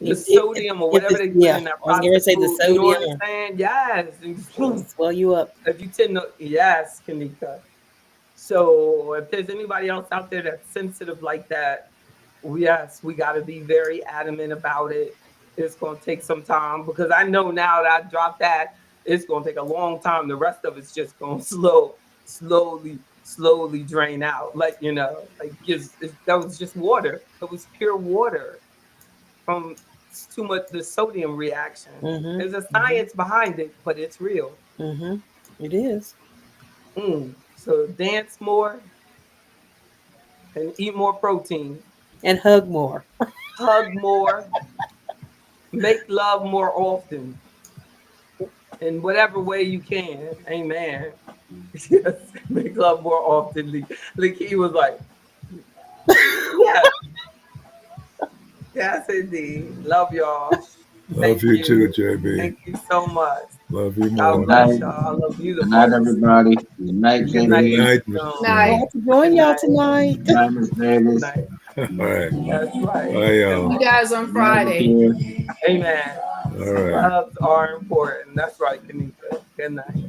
The sodium or whatever they put
Yeah,
in that
I was going to
processed
say the
food, you know what
sodium
I'm saying? Yes.
will swell you up.
If you tend to, yes, Kanika. So if there's anybody else out there that's sensitive like that, yes, we got to be very adamant about it. It's going to take some time because I know now that I dropped that, it's going to take a long time. The rest of it's just going to slowly drain out. Like, that was just water. It was pure water from too much the sodium reaction.
Mm-hmm.
There's a science behind it, but it's real.
Mm-hmm. It is.
So dance more and eat more protein.
And hug more.
Hug more. Make love more often in whatever way you can. Amen. Yes, make love more often. Like he was like, yeah, yes, indeed. Love y'all.
Love you too, JB.
Thank you so much.
Love you
God
more.
bless y'all. I love you the
Good night,
most.
everybody. Good night,
Good night.
JB.
Night,
Miss
Mr.
Jones.
Night.
I have to join y'all tonight.
Good night, Miss Davis.
Good night.
All right.
That's right.
Bye, y'all.
You guys on
Good night,
Friday.
Akira.
Amen.
All right.
Loves are important. That's right, Kanika. Good night.